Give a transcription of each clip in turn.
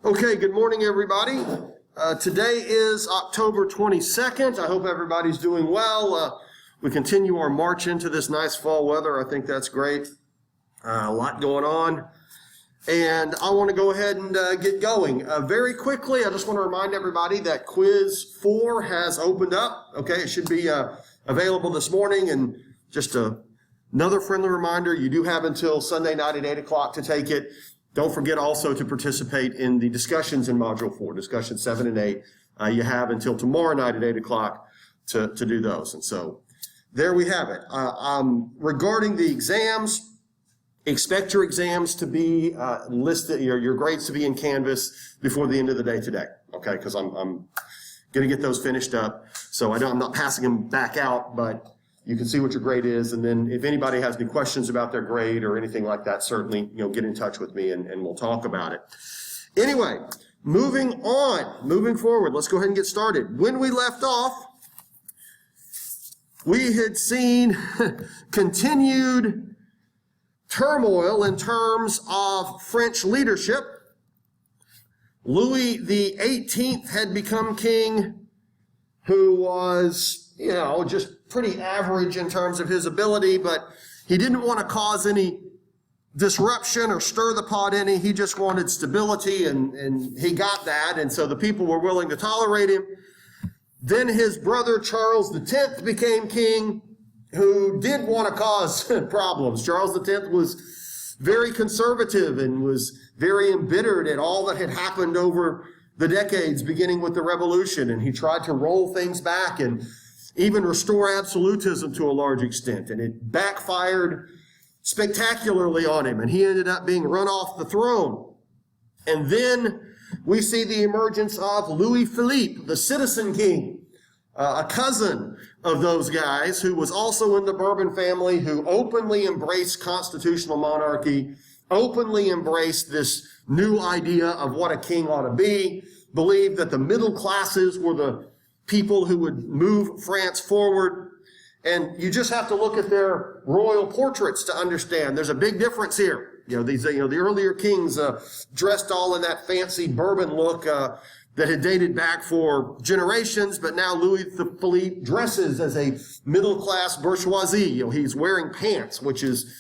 Okay, good morning, everybody. Today is October 22nd. I hope everybody's doing well. We continue our march into this nice fall weather. I think that's great. A lot going on. And I want to go ahead and get going. Very quickly, I just want to remind everybody that Quiz 4 has opened up. Okay, it should be available this morning. And just another friendly reminder, you do have until Sunday night at 8 o'clock to take it. Don't forget also to participate in the discussions in Module 4, Discussion 7 and 8. You have until tomorrow night at 8 o'clock to do those. And so there we have it. Regarding the exams, expect your exams to be listed, your grades to be in Canvas before the end of the day today, okay? Because I'm going to get those finished up. So I'm not passing them back out, but you can see what your grade is, and then if anybody has any questions about their grade or anything like that, certainly, get in touch with me and we'll talk about it. Anyway, moving forward, let's go ahead and get started. When we left off, we had seen continued turmoil in terms of French leadership. Louis the 18th had become king, who was, just pretty average in terms of his ability, but he didn't want to cause any disruption or stir the pot any. He just wanted stability, and he got that, and so the people were willing to tolerate him. Then his brother Charles X became king, who did want to cause problems. Charles X was very conservative and was very embittered at all that had happened over the decades, beginning with the Revolution, and he tried to roll things back and even restore absolutism to a large extent, and it backfired spectacularly on him, and he ended up being run off the throne. And then we see the emergence of Louis Philippe, the citizen king, a cousin of those guys, who was also in the Bourbon family, who openly embraced constitutional monarchy, openly embraced this new idea of what a king ought to be, believed that the middle classes were the people who would move France forward. And you just have to look at their royal portraits to understand there's a big difference here. The earlier kings dressed all in that fancy Bourbon look that had dated back for generations, but now Louis Philippe dresses as a middle-class bourgeoisie. He's wearing pants, which is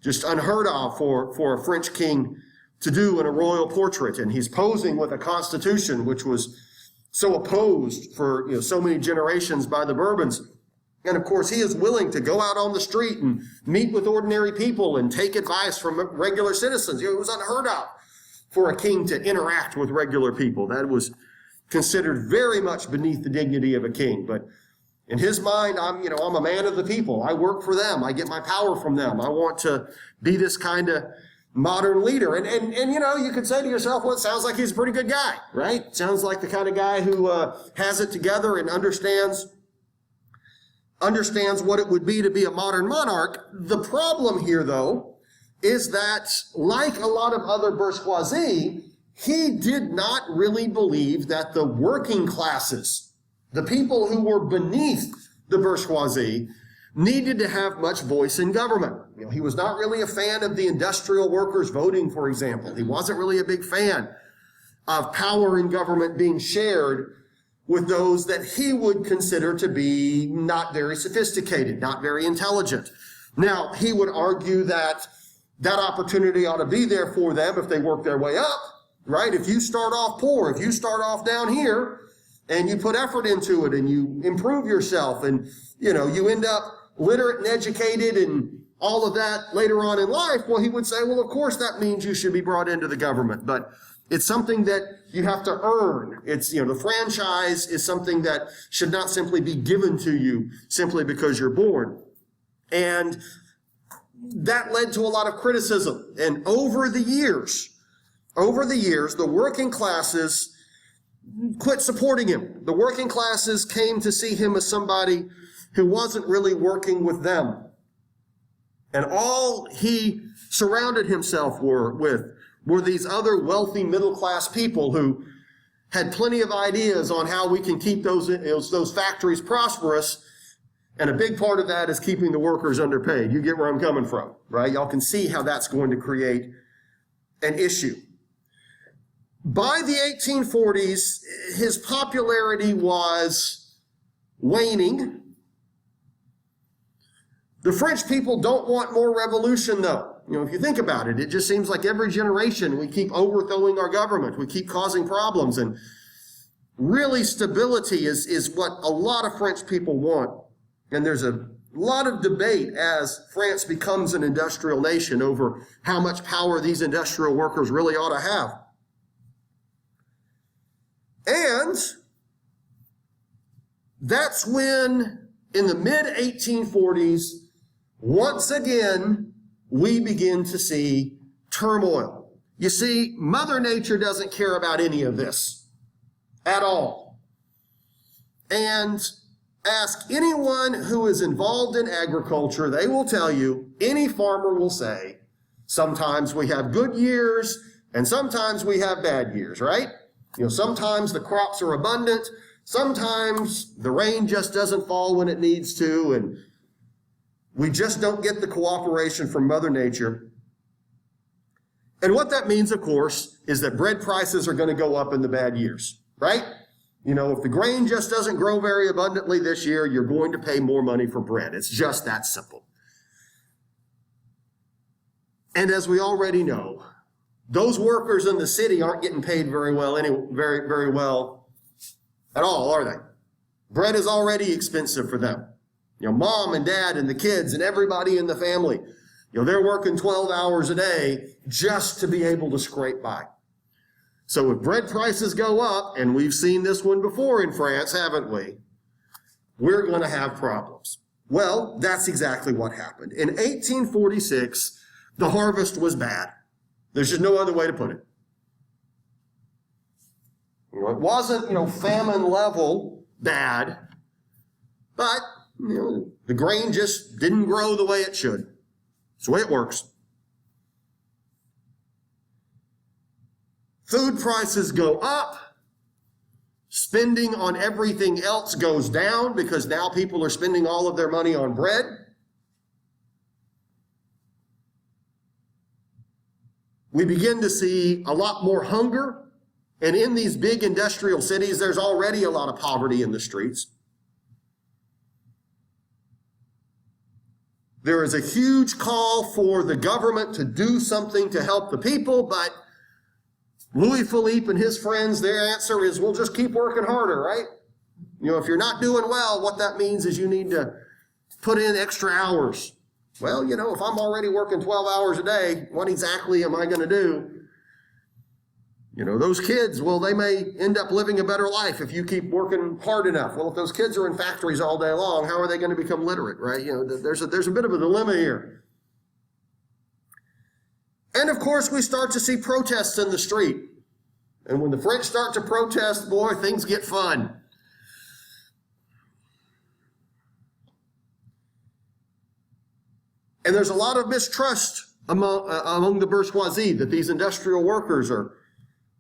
just unheard of for a French king to do in a royal portrait. And he's posing with a constitution which was so opposed for so many generations by the Bourbons. And of course, he is willing to go out on the street and meet with ordinary people and take advice from regular citizens. It was unheard of for a king to interact with regular people. That was considered very much beneath the dignity of a king. But in his mind, I'm a man of the people. I work for them. I get my power from them. I want to be this kind of modern leader. And you could say to yourself, well, it sounds like he's a pretty good guy, right? Sounds like the kind of guy who has it together and understands what it would be to be a modern monarch. The problem here, though, is that, like a lot of other bourgeoisie, he did not really believe that the working classes, the people who were beneath the bourgeoisie, needed to have much voice in government. He was not really a fan of the industrial workers voting, for example. He wasn't really a big fan of power in government being shared with those that he would consider to be not very sophisticated, not very intelligent. Now, he would argue that that opportunity ought to be there for them if they work their way up, right? If you start off poor, if you start off down here, and you put effort into it, and you improve yourself, and you end up literate and educated and all of that later on in life, well, he would say, well, of course that means you should be brought into the government. But it's something that you have to earn. It's, the franchise is something that should not simply be given to you simply because you're born. And that led to a lot of criticism. And over the years, the working classes quit supporting him. The working classes came to see him as somebody who wasn't really working with them. And all he surrounded himself with were these other wealthy middle-class people who had plenty of ideas on how we can keep those factories prosperous. And a big part of that is keeping the workers underpaid. You get where I'm coming from, right? Y'all can see how that's going to create an issue. By the 1840s, his popularity was waning. The French people don't want more revolution, though. If you think about it, it just seems like every generation we keep overthrowing our government. We keep causing problems. And really, stability is what a lot of French people want. And there's a lot of debate as France becomes an industrial nation over how much power these industrial workers really ought to have. And that's when, in the mid-1840s, once again, we begin to see turmoil. You see, Mother Nature doesn't care about any of this at all. And ask anyone who is involved in agriculture, they will tell you, any farmer will say, sometimes we have good years and sometimes we have bad years, right? Sometimes the crops are abundant, sometimes the rain just doesn't fall when it needs to, and we just don't get the cooperation from Mother Nature. And what that means, of course, is that bread prices are going to go up in the bad years, right? If the grain just doesn't grow very abundantly this year, you're going to pay more money for bread. It's just that simple. And as we already know, those workers in the city aren't getting paid very well, very well at all, are they? Bread is already expensive for them. Mom and dad and the kids and everybody in the family, they're working 12 hours a day just to be able to scrape by. So if bread prices go up, and we've seen this one before in France, haven't we? We're going to have problems. Well, that's exactly what happened. In 1846, the harvest was bad. There's just no other way to put it. It wasn't, famine level bad, but, the grain just didn't grow the way it should. It's the way it works. Food prices go up. Spending on everything else goes down because now people are spending all of their money on bread. We begin to see a lot more hunger. And in these big industrial cities, there's already a lot of poverty in the streets. There is a huge call for the government to do something to help the people, but Louis Philippe and his friends, their answer is, we'll just keep working harder, right? If you're not doing well, what that means is you need to put in extra hours. Well, if I'm already working 12 hours a day, what exactly am I going to do? Those kids, well, they may end up living a better life if you keep working hard enough. Well, if those kids are in factories all day long, how are they going to become literate, right? There's a bit of a dilemma here. And of course, we start to see protests in the street. And when the French start to protest, boy, things get fun. And there's a lot of mistrust among the bourgeoisie that these industrial workers are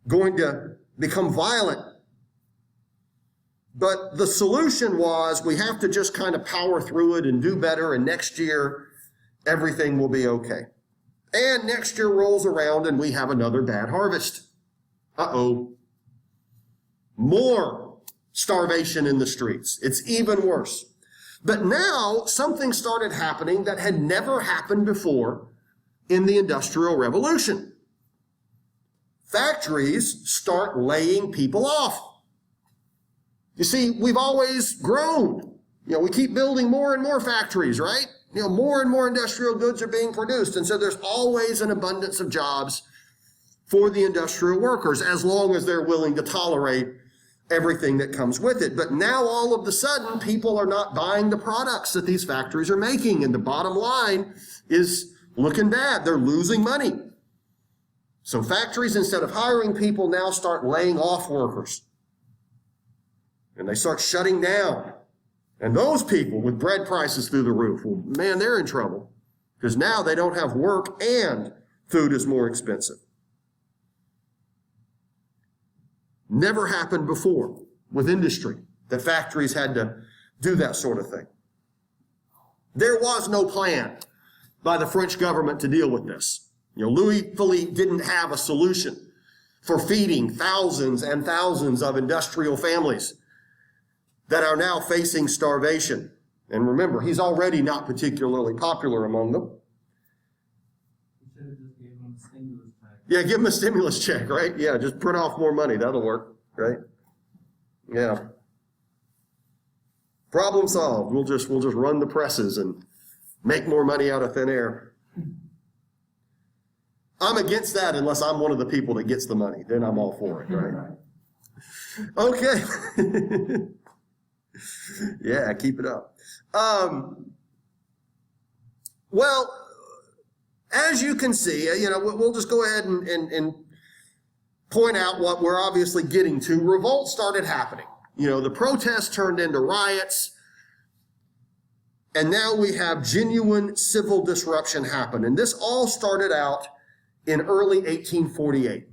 going to become violent. But the solution was we have to just kind of power through it and do better, and next year everything will be okay. And next year rolls around and we have another bad harvest. Uh-oh. More starvation in the streets. It's even worse. But now something started happening that had never happened before in the Industrial Revolution. Factories start laying people off. You see, we've always grown. We keep building more and more factories, right? More and more industrial goods are being produced. And so there's always an abundance of jobs for the industrial workers, as long as they're willing to tolerate everything that comes with it. But now all of a sudden, people are not buying the products that these factories are making. And the bottom line is looking bad. They're losing money. So factories, instead of hiring people, now start laying off workers. And they start shutting down. And those people with bread prices through the roof, well, man, they're in trouble. Because now they don't have work and food is more expensive. Never happened before with industry that factories had to do that sort of thing. There was no plan by the French government to deal with this. Louis Philippe didn't have a solution. for feeding thousands and thousands of industrial families that are now facing starvation. And remember, he's already not particularly popular among them. Should have just gave him a stimulus check. Yeah, give him a stimulus check, right? Yeah, just print off more money. That'll work, right? Yeah. Problem solved. We'll just run the presses and make more money out of thin air. I'm against that unless I'm one of the people that gets the money. Then I'm all for it, right? Okay. Yeah, keep it up. Well, as you can see, we'll just go ahead and point out what we're obviously getting to. Revolt started happening. The protests turned into riots, and now we have genuine civil disruption happen. And this all started out in early 1848.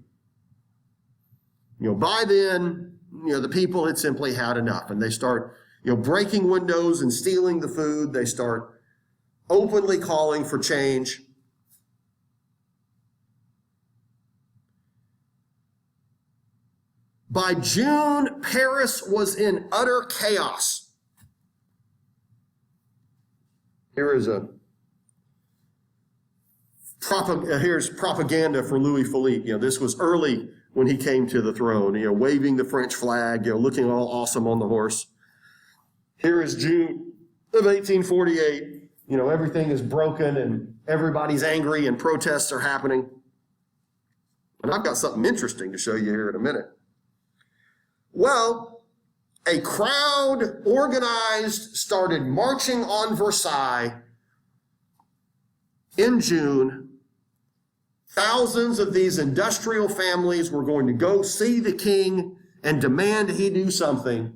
By then, the people had simply had enough, and they start, breaking windows and stealing the food. They start openly calling for change. By June, Paris was in utter chaos. Here's propaganda for Louis Philippe. This was early when he came to the throne, waving the French flag, looking all awesome on the horse. Here is June of 1848. Everything is broken and everybody's angry and protests are happening. And I've got something interesting to show you here in a minute. Well, a crowd organized started marching on Versailles in June. Thousands of these industrial families were going to go see the king and demand he do something.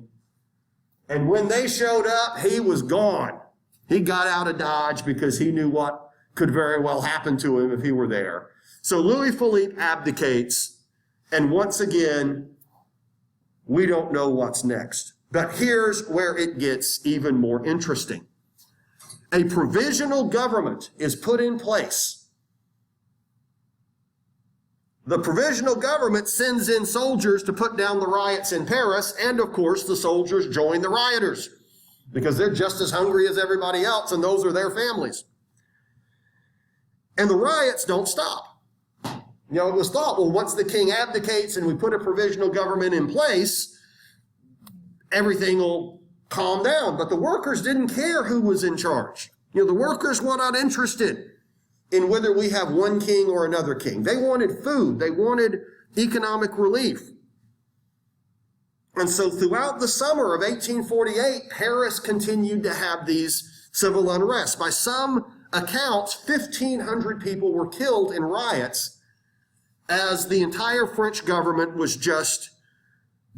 And when they showed up, he was gone. He got out of Dodge because he knew what could very well happen to him if he were there. So Louis Philippe abdicates, and once again, we don't know what's next. But here's where it gets even more interesting. A provisional government is put in place. The provisional government sends in soldiers to put down the riots in Paris, and of course the soldiers join the rioters because they're just as hungry as everybody else, and those are their families. And the riots don't stop. It was thought, well, once the king abdicates and we put a provisional government in place, everything will calm down. But the workers didn't care who was in charge. The workers were not interested in whether we have one king or another king. They wanted food. They wanted economic relief. And so throughout the summer of 1848, Paris continued to have these civil unrests. By some accounts, 1,500 people were killed in riots as the entire French government was just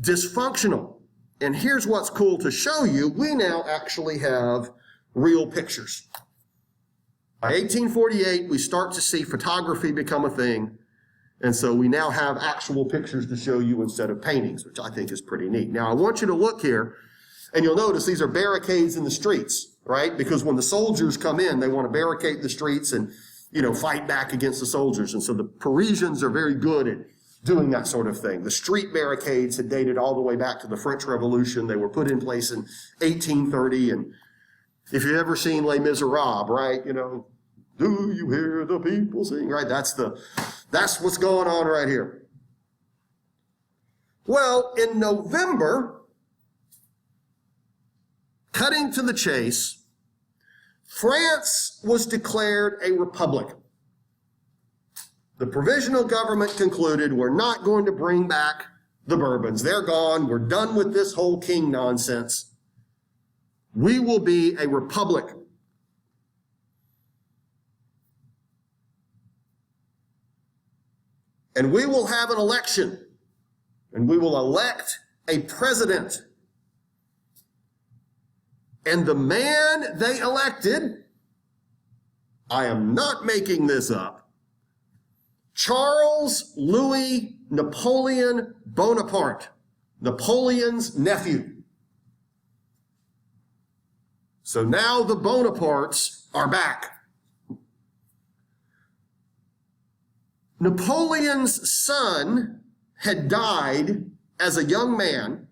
dysfunctional. And here's what's cool to show you. We now actually have real pictures. By 1848, we start to see photography become a thing. And so we now have actual pictures to show you instead of paintings, which I think is pretty neat. Now, I want you to look here, and you'll notice these are barricades in the streets, right? Because when the soldiers come in, they want to barricade the streets and, fight back against the soldiers. And so the Parisians are very good at doing that sort of thing. The street barricades had dated all the way back to the French Revolution. They were put in place in 1830. And if you've ever seen Les Miserables, right, do you hear the people sing? Right, that's what's going on right here. Well, in November, cutting to the chase, France was declared a republic. The provisional government concluded, we're not going to bring back the Bourbons. They're gone. We're done with this whole king nonsense. We will be a republic. And we will have an election. And we will elect a president. And the man they elected, I am not making this up, Charles Louis Napoleon Bonaparte, Napoleon's nephew. So now the Bonapartes are back. Napoleon's son had died as a young man,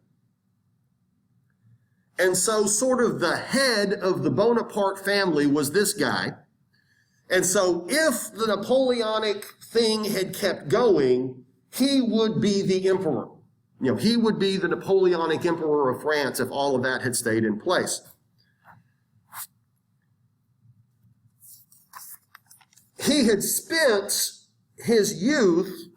and so sort of the head of the Bonaparte family was this guy. And so if the Napoleonic thing had kept going, he would be the emperor. He would be the Napoleonic emperor of France if all of that had stayed in place. He had spent his youth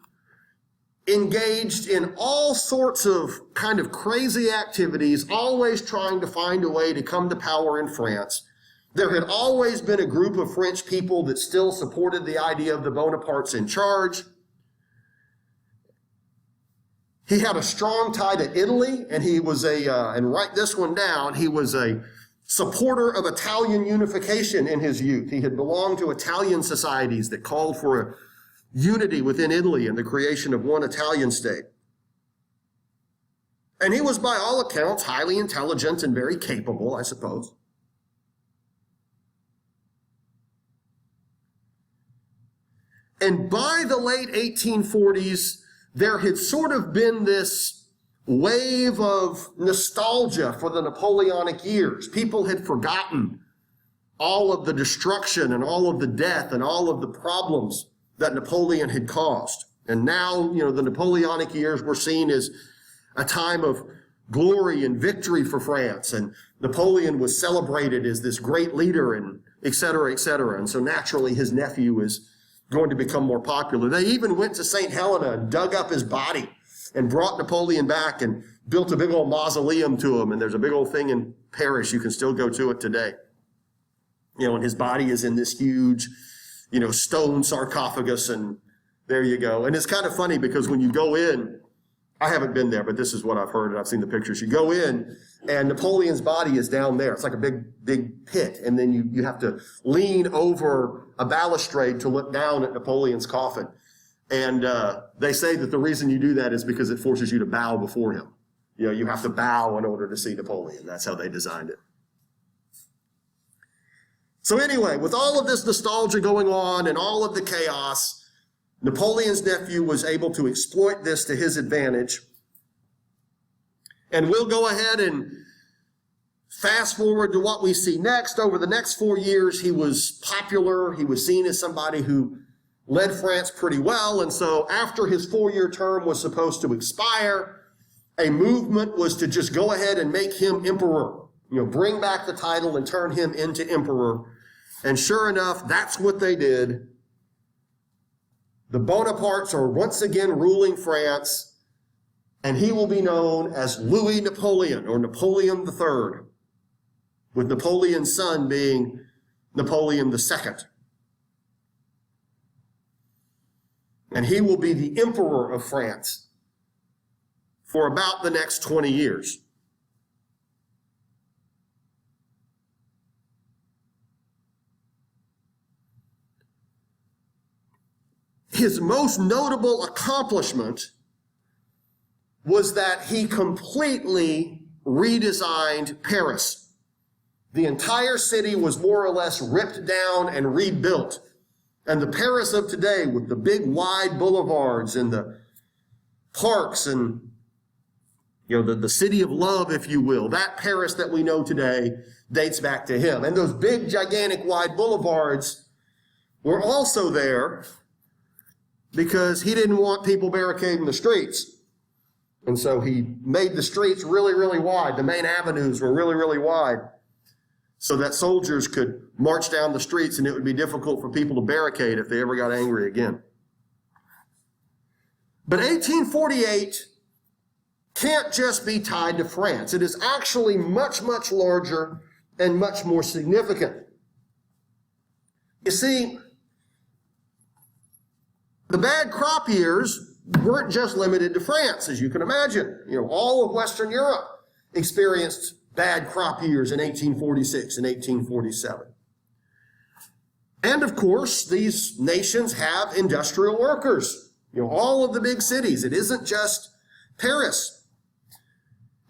engaged in all sorts of kind of crazy activities, always trying to find a way to come to power in France. There had always been a group of French people that still supported the idea of the Bonapartes in charge. He had a strong tie to Italy, and he was and write this one down, he was a supporter of Italian unification in his youth. He had belonged to Italian societies that called for a unity within Italy and the creation of one Italian state. And he was, by all accounts, highly intelligent and very capable, I suppose. And by the late 1840s, there had sort of been this wave of nostalgia for the Napoleonic years. People had forgotten all of the destruction and all of the death and all of the problems that Napoleon had caused. And now, the Napoleonic years were seen as a time of glory and victory for France. And Napoleon was celebrated as this great leader and et cetera, et cetera. And so naturally his nephew is going to become more popular. They even went to St. Helena and dug up his body and brought Napoleon back and built a big old mausoleum to him. And there's a big old thing in Paris. You can still go to it today. And his body is in this huge, stone sarcophagus, and there you go. And it's kind of funny because when you go in, I haven't been there, but this is what I've heard and I've seen the pictures. You go in and Napoleon's body is down there. It's like a big pit. And then you have to lean over a balustrade to look down at Napoleon's coffin. And they say that the reason you do that is because it forces you to bow before him. You have to bow in order to see Napoleon. That's how they designed it. So anyway, with all of this nostalgia going on and all of the chaos, Napoleon's nephew was able to exploit this to his advantage. And we'll go ahead and fast forward to what we see next. Over the next 4 years, he was popular. He was seen as somebody who led France pretty well. And so after his 4-year term was supposed to expire, a movement was to just go ahead and make him emperor. Bring back the title and turn him into emperor. And sure enough, that's what they did. The Bonapartes are once again ruling France, and he will be known as Louis Napoleon, or Napoleon III, with Napoleon's son being Napoleon II. And he will be the emperor of France for about the next 20 years. His most notable accomplishment was that he completely redesigned Paris. The entire city was more or less ripped down and rebuilt. And the Paris of today, with the big wide boulevards and the parks and, the city of love, if you will, that Paris that we know today dates back to him. And those big, gigantic, wide boulevards were also there because he didn't want people barricading the streets. And so he made the streets really, really wide. The main avenues were really, really wide so that soldiers could march down the streets and it would be difficult for people to barricade if they ever got angry again. But 1848 can't just be tied to France. It is actually much, much larger and much more significant. You see, the bad crop years weren't just limited to France, as you can imagine. All of Western Europe experienced bad crop years in 1846 and 1847. And of course, these nations have industrial workers. All of the big cities. It isn't just Paris.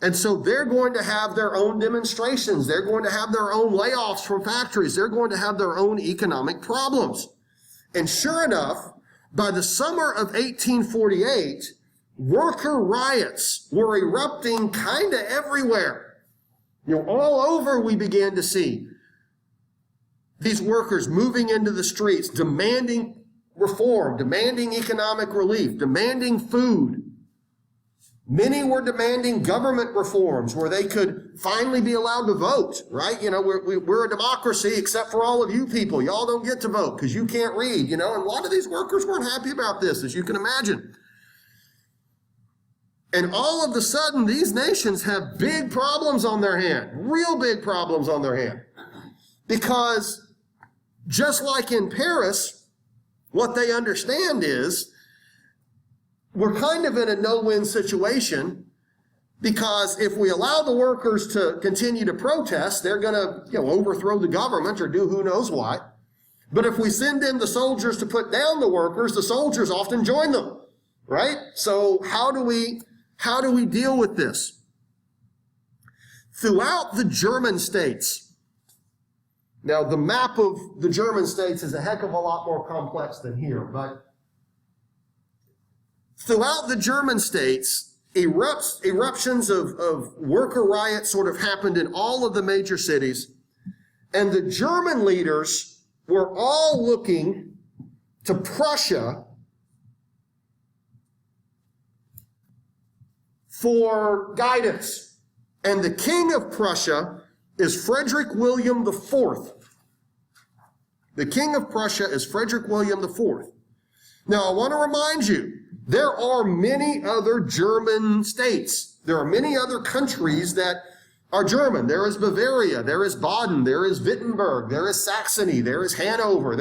And so they're going to have their own demonstrations. They're going to have their own layoffs from factories. They're going to have their own economic problems. And sure enough, by the summer of 1848, worker riots were erupting kind of everywhere. All over we began to see these workers moving into the streets, demanding reform, demanding economic relief, demanding food. Many were demanding government reforms where they could finally be allowed to vote, right? We're a democracy except for all of you people. Y'all don't get to vote because you can't read, and a lot of these workers weren't happy about this, as you can imagine. And all of a sudden, these nations have big problems on their hand, real big problems on their hand. Because just like in Paris, what they understand is we're kind of in a no-win situation, because if we allow the workers to continue to protest, they're going to overthrow the government or do who knows what. But if we send in the soldiers to put down the workers, the soldiers often join them, right? So how do we deal with this? Throughout the German states, now the map of the German states is a heck of a lot more complex than here, but throughout the German states, eruptions of worker riots sort of happened in all of the major cities, and the German leaders were all looking to Prussia for guidance. And the king of Prussia is Frederick William IV. The king of Prussia is Frederick William IV. Now, I want to remind you, there are many other German states. There are many other countries that are German. There is Bavaria, there is Baden, there is Wittenberg, there is Saxony, there is Hanover.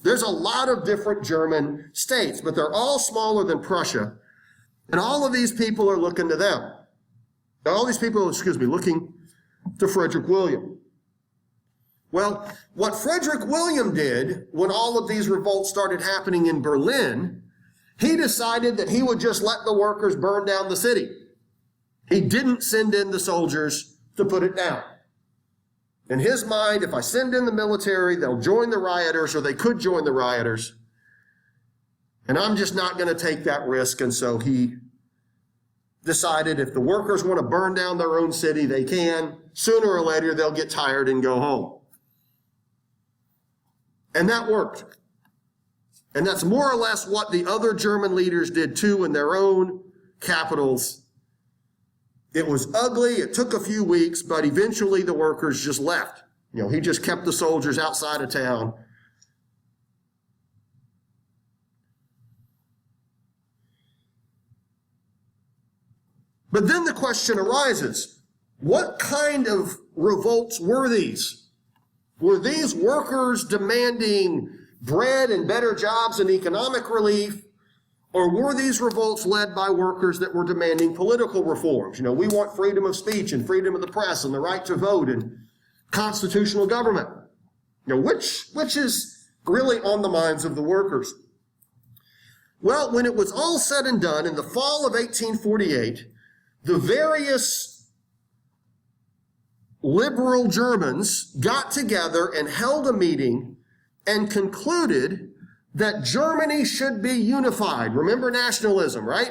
There's a lot of different German states, but they're all smaller than Prussia. And all of these people are looking to them. All these people, looking to Frederick William. Well, what Frederick William did when all of these revolts started happening in Berlin, he decided that he would just let the workers burn down the city. He didn't send in the soldiers to put it down. In his mind, if I send in the military, they'll join the rioters, or they could join the rioters. And I'm just not going to take that risk. And so he decided if the workers want to burn down their own city, they can. Sooner or later, they'll get tired and go home. And that worked. And that's more or less what the other German leaders did too in their own capitals. It was ugly. It took a few weeks, but eventually the workers just left. He just kept the soldiers outside of town. But then the question arises, what kind of revolts were these? Were these workers demanding bread and better jobs and economic relief? Or were these revolts led by workers that were demanding political reforms? We want freedom of speech and freedom of the press and the right to vote and constitutional government. Which is really on the minds of the workers? Well, when it was all said and done in the fall of 1848, the various liberal Germans got together and held a meeting and concluded that Germany should be unified. Remember nationalism, right?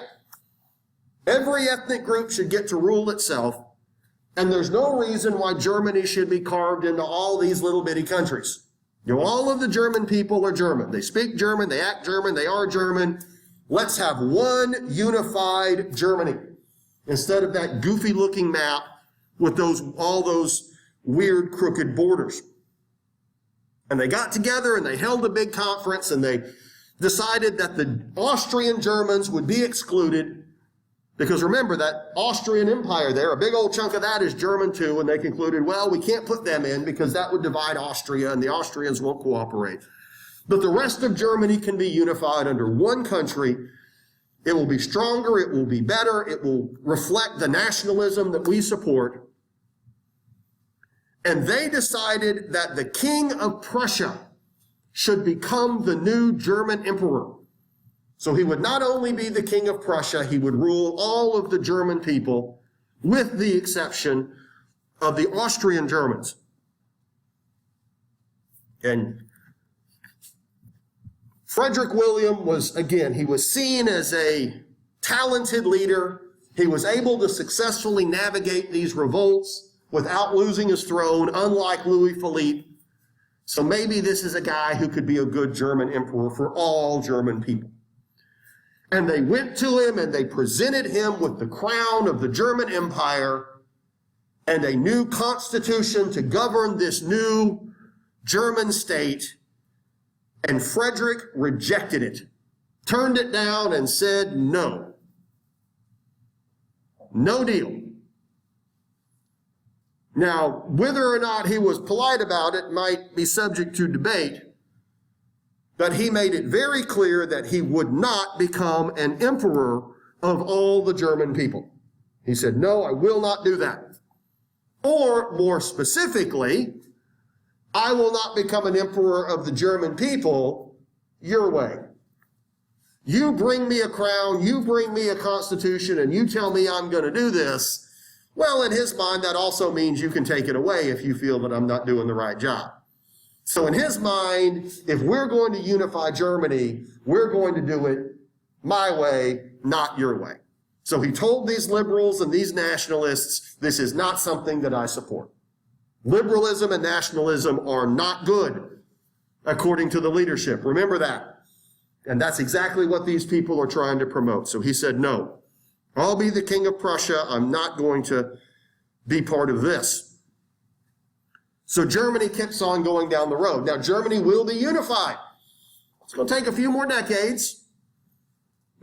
Every ethnic group should get to rule itself, and there's no reason why Germany should be carved into all these little bitty countries. All of the German people are German. They speak German, they act German, they are German. Let's have one unified Germany instead of that goofy looking map with all those weird crooked borders. And they got together and they held a big conference and they decided that the Austrian Germans would be excluded, because remember that Austrian Empire there, a big old chunk of that is German too, and they concluded, well, we can't put them in because that would divide Austria and the Austrians won't cooperate. But the rest of Germany can be unified under one country. It will be stronger, it will be better, it will reflect the nationalism that we support. And they decided that the king of Prussia should become the new German emperor. So he would not only be the king of Prussia, he would rule all of the German people, with the exception of the Austrian Germans. And Frederick William was, again, he was seen as a talented leader. He was able to successfully navigate these revolts without losing his throne, unlike Louis Philippe. So maybe this is a guy who could be a good German emperor for all German people. And they went to him and they presented him with the crown of the German Empire and a new constitution to govern this new German state. And Frederick rejected it, turned it down and said no. No deal. Now, whether or not he was polite about it might be subject to debate, but he made it very clear that he would not become an emperor of all the German people. He said, no, I will not do that. Or more specifically, I will not become an emperor of the German people your way. You bring me a crown, you bring me a constitution, and you tell me I'm going to do this. Well, in his mind, that also means you can take it away if you feel that I'm not doing the right job. So in his mind, if we're going to unify Germany, we're going to do it my way, not your way. So he told these liberals and these nationalists, this is not something that I support. Liberalism and nationalism are not good, according to the leadership. Remember that. And that's exactly what these people are trying to promote. So he said, no, I'll be the king of Prussia. I'm not going to be part of this. So Germany keeps on going down the road. Now, Germany will be unified. It's going to take a few more decades.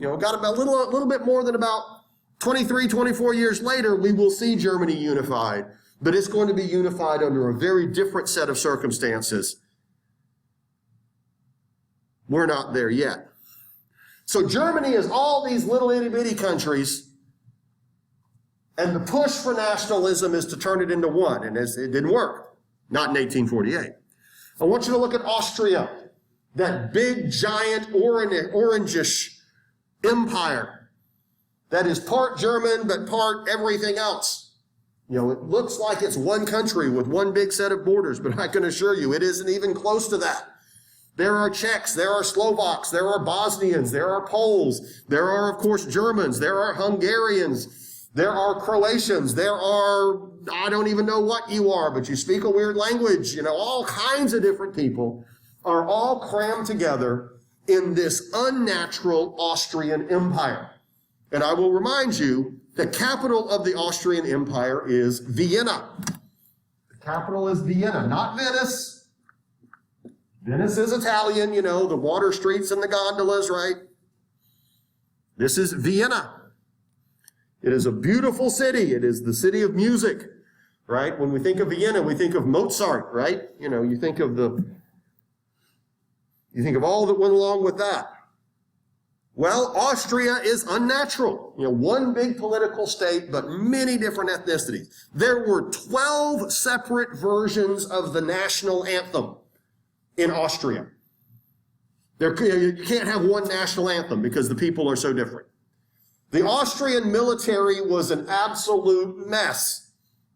Got about a little bit more than about 23, 24 years later, we will see Germany unified. But it's going to be unified under a very different set of circumstances. We're not there yet. So Germany is all these little itty-bitty countries, and the push for nationalism is to turn it into one, and it didn't work. Not in 1848. I want you to look at Austria, that big, giant, orangish empire that is part German but part everything else. It looks like it's one country with one big set of borders, but I can assure you it isn't even close to that. There are Czechs, there are Slovaks, there are Bosnians, there are Poles, there are, of course, Germans, there are Hungarians, there are Croatians, there are, I don't even know what you are, but you speak a weird language. All kinds of different people are all crammed together in this unnatural Austrian empire. And I will remind you, the capital of the Austrian Empire is Vienna. The capital is Vienna, not Venice. Venice is Italian, the water streets and the gondolas, right? This is Vienna. It is a beautiful city. It is the city of music, right? When we think of Vienna, we think of Mozart, right? You think of all that went along with that. Well, Austria is unnatural. One big political state, but many different ethnicities. There were 12 separate versions of the national anthem in Austria. You can't have one national anthem because the people are so different. The Austrian military was an absolute mess.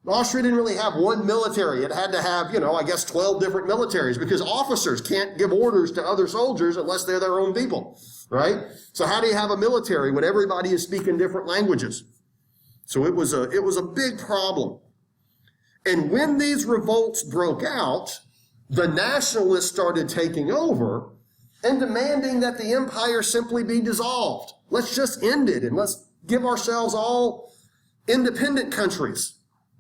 Austria didn't really have one military. It had to have, 12 different militaries because officers can't give orders to other soldiers unless they're their own people, right? So how do you have a military when everybody is speaking different languages? So it was a big problem. And when these revolts broke out, the nationalists started taking over and demanding that the empire simply be dissolved. Let's just end it and let's give ourselves all independent countries.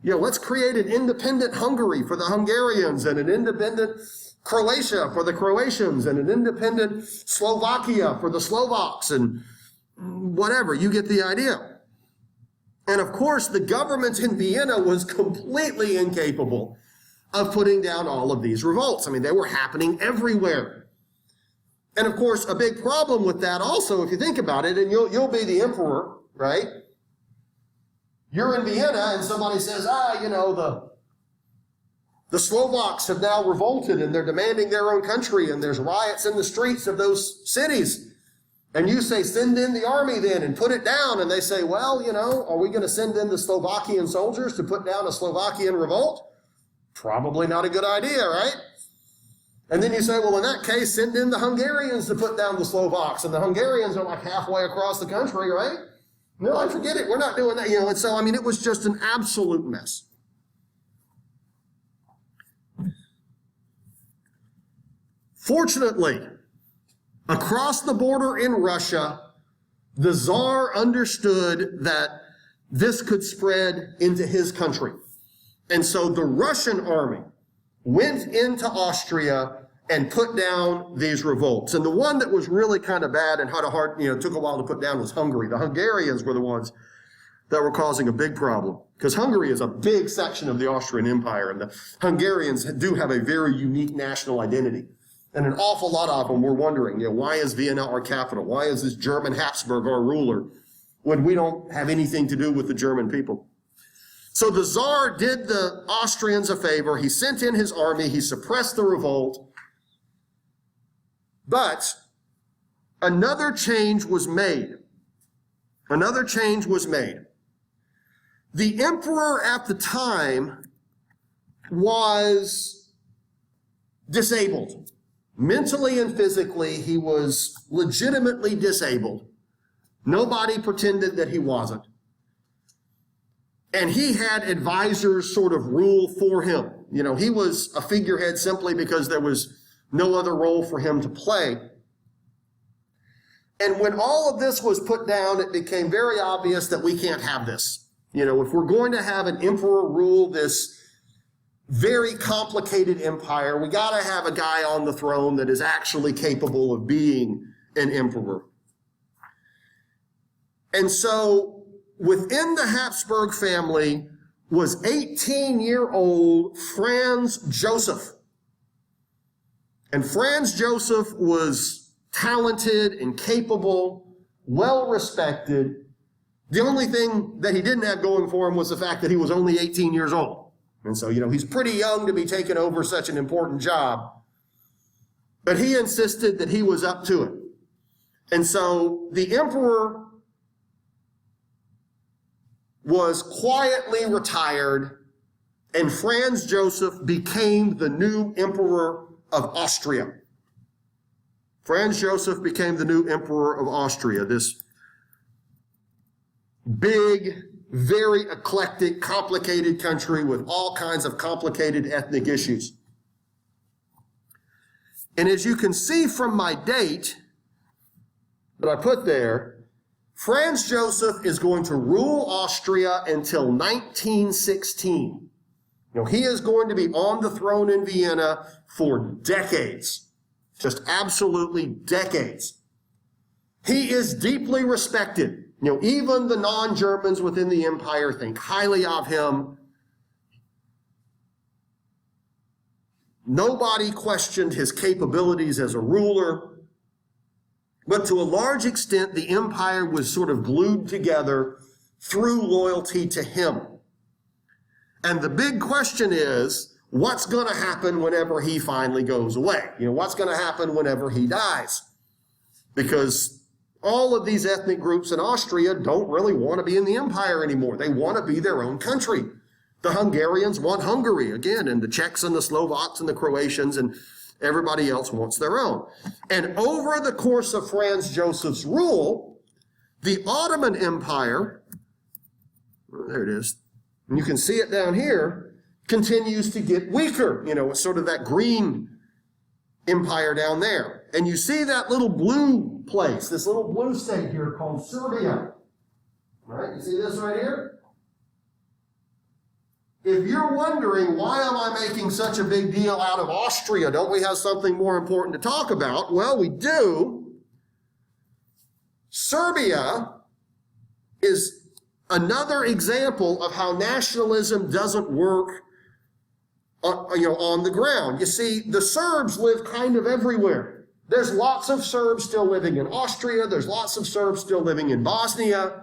Let's create an independent Hungary for the Hungarians and an independent Croatia for the Croatians and an independent Slovakia for the Slovaks and whatever. You get the idea. And of course, the government in Vienna was completely incapable of putting down all of these revolts. They were happening everywhere. And of course, a big problem with that also, if you think about it, and you'll be the emperor, right? You're in Vienna and somebody says, the Slovaks have now revolted and they're demanding their own country and there's riots in the streets of those cities. And you say, send in the army then and put it down. And they say, well, are we going to send in the Slovakian soldiers to put down a Slovakian revolt? Probably not a good idea, right? And then you say, well, in that case, send in the Hungarians to put down the Slovaks. And the Hungarians are like halfway across the country, right? No, I forget it. We're not doing that. And so, it was just an absolute mess. Fortunately, across the border in Russia, the Tsar understood that this could spread into his country. And so the Russian army went into Austria and put down these revolts. And the one that was really kind of bad and took a while to put down was Hungary. The Hungarians were the ones that were causing a big problem, because Hungary is a big section of the Austrian Empire, and the Hungarians do have a very unique national identity. And an awful lot of them were wondering, why is Vienna our capital? Why is this German Habsburg our ruler when we don't have anything to do with the German people? So the Tsar did the Austrians a favor. He sent in his army. He suppressed the revolt. But another change was made. Another change was made. The emperor at the time was disabled. Mentally and physically, he was legitimately disabled. Nobody pretended that he wasn't. And he had advisors sort of rule for him. He was a figurehead simply because there was no other role for him to play. And when all of this was put down, it became very obvious that we can't have this. If we're going to have an emperor rule this very complicated empire, we got to have a guy on the throne that is actually capable of being an emperor. And so within the Habsburg family was 18-year-old Franz Joseph. And Franz Joseph was talented and capable, well-respected. The only thing that he didn't have going for him was the fact that he was only 18 years old. And so, he's pretty young to be taking over such an important job. But he insisted that he was up to it. And so the emperor was quietly retired, and Franz Joseph became the new emperor of Austria. Franz Joseph became the new emperor of Austria, this big, very eclectic, complicated country with all kinds of complicated ethnic issues. And as you can see from my date that I put there, Franz Joseph is going to rule Austria until 1916. He is going to be on the throne in Vienna for decades, just absolutely decades. He is deeply respected. Even the non-Germans within the empire think highly of him. Nobody questioned his capabilities as a ruler. But to a large extent, the empire was sort of glued together through loyalty to him. And the big question is, what's going to happen whenever he finally goes away? What's going to happen whenever he dies? Because all of these ethnic groups in Austria don't really want to be in the empire anymore. They want to be their own country. The Hungarians want Hungary again, and the Czechs and the Slovaks and the Croatians and everybody else wants their own. And over the course of Franz Joseph's rule, the Ottoman Empire, there it is, and you can see it down here, continues to get weaker. It's sort of that green empire down there. And you see that little blue place, this little blue state here called Serbia. All right, you see this right here? If you're wondering, why am I making such a big deal out of Austria? Don't we have something more important to talk about? Well, we do. Serbia is another example of how nationalism doesn't work on the ground. You see, the Serbs live kind of everywhere. There's lots of Serbs still living in Austria. There's lots of Serbs still living in Bosnia.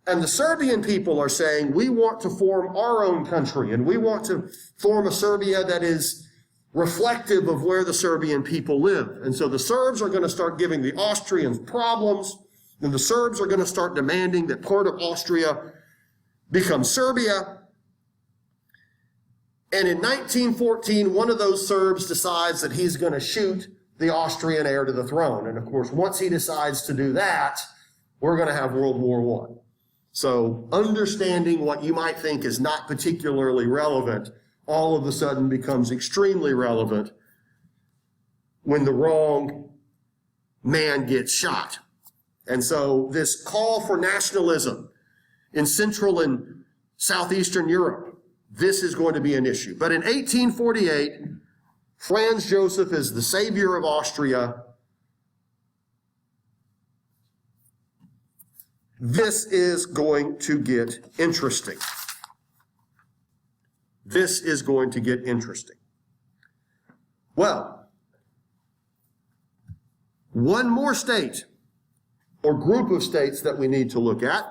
And the Serbian people are saying, we want to form our own country, and we want to form a Serbia that is reflective of where the Serbian people live. And so the Serbs are going to start giving the Austrians problems, and the Serbs are going to start demanding that part of Austria become Serbia. And in 1914, one of those Serbs decides that he's going to shoot the Austrian heir to the throne. And of course, once he decides to do that, we're going to have World War I. So understanding what you might think is not particularly relevant all of a sudden becomes extremely relevant when the wrong man gets shot. And so this call for nationalism in Central and Southeastern Europe, this is going to be an issue. But in 1848, Franz Joseph is the savior of Austria. This is going to get interesting. This is going to get interesting. Well, one more state or group of states that we need to look at,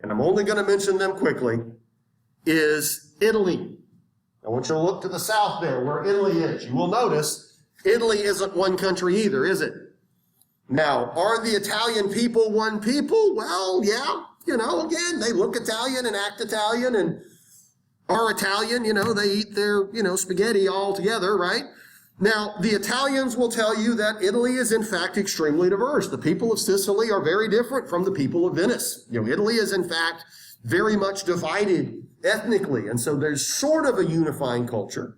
and I'm only going to mention them quickly, is Italy. I want you to look to the south there where Italy is. You will notice Italy isn't one country either, is it? Now, are the Italian people one people? Well, yeah, again, they look Italian and act Italian and are Italian, they eat their, spaghetti all together, right? Now, the Italians will tell you that Italy is in fact extremely diverse. The people of Sicily are very different from the people of Venice. Italy is in fact very much divided ethnically, and so there's sort of a unifying culture,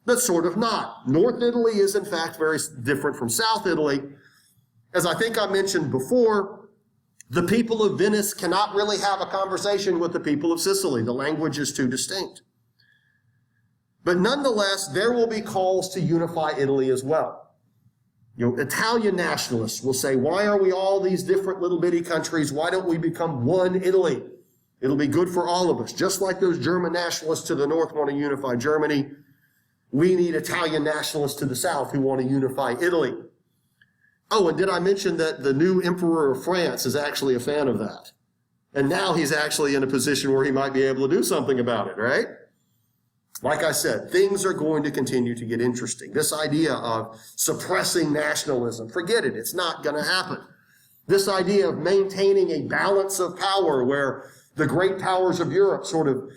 but sort of not. North Italy is in fact very different from South Italy. As I think I mentioned before, the people of Venice cannot really have a conversation with the people of Sicily. The language is too distinct. But nonetheless, there will be calls to unify Italy as well. Italian nationalists will say, why are we all these different little bitty countries? Why don't we become one Italy? It'll be good for all of us. Just like those German nationalists to the north want to unify Germany, we need Italian nationalists to the south who want to unify Italy. Oh, and did I mention that the new emperor of France is actually a fan of that? And now he's actually in a position where he might be able to do something about it, right? Like I said, things are going to continue to get interesting. This idea of suppressing nationalism, forget it. It's not going to happen. This idea of maintaining a balance of power where the great powers of Europe sort of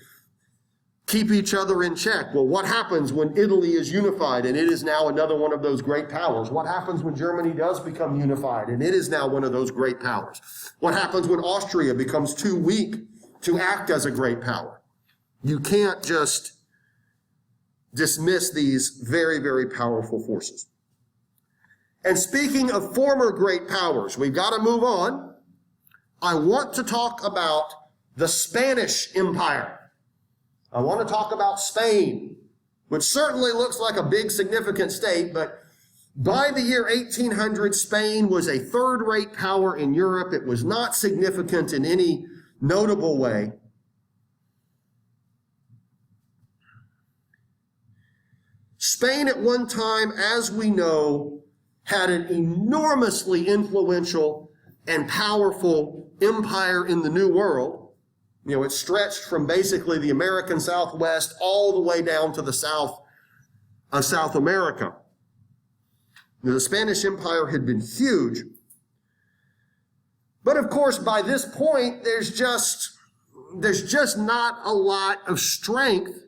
keep each other in check. Well, what happens when Italy is unified and it is now another one of those great powers? What happens when Germany does become unified and it is now one of those great powers? What happens when Austria becomes too weak to act as a great power? You can't just dismiss these very, very powerful forces. And speaking of former great powers, we've got to move on. I want to talk about the Spanish Empire. I want to talk about Spain, which certainly looks like a big, significant state, but by the year 1800, Spain was a third-rate power in Europe. It was not significant in any notable way. Spain at one time, as we know, had an enormously influential and powerful empire in the New World. It stretched from basically the American Southwest all the way down to the south of South America. The Spanish Empire had been huge. But of course, by this point, there's just not a lot of strength.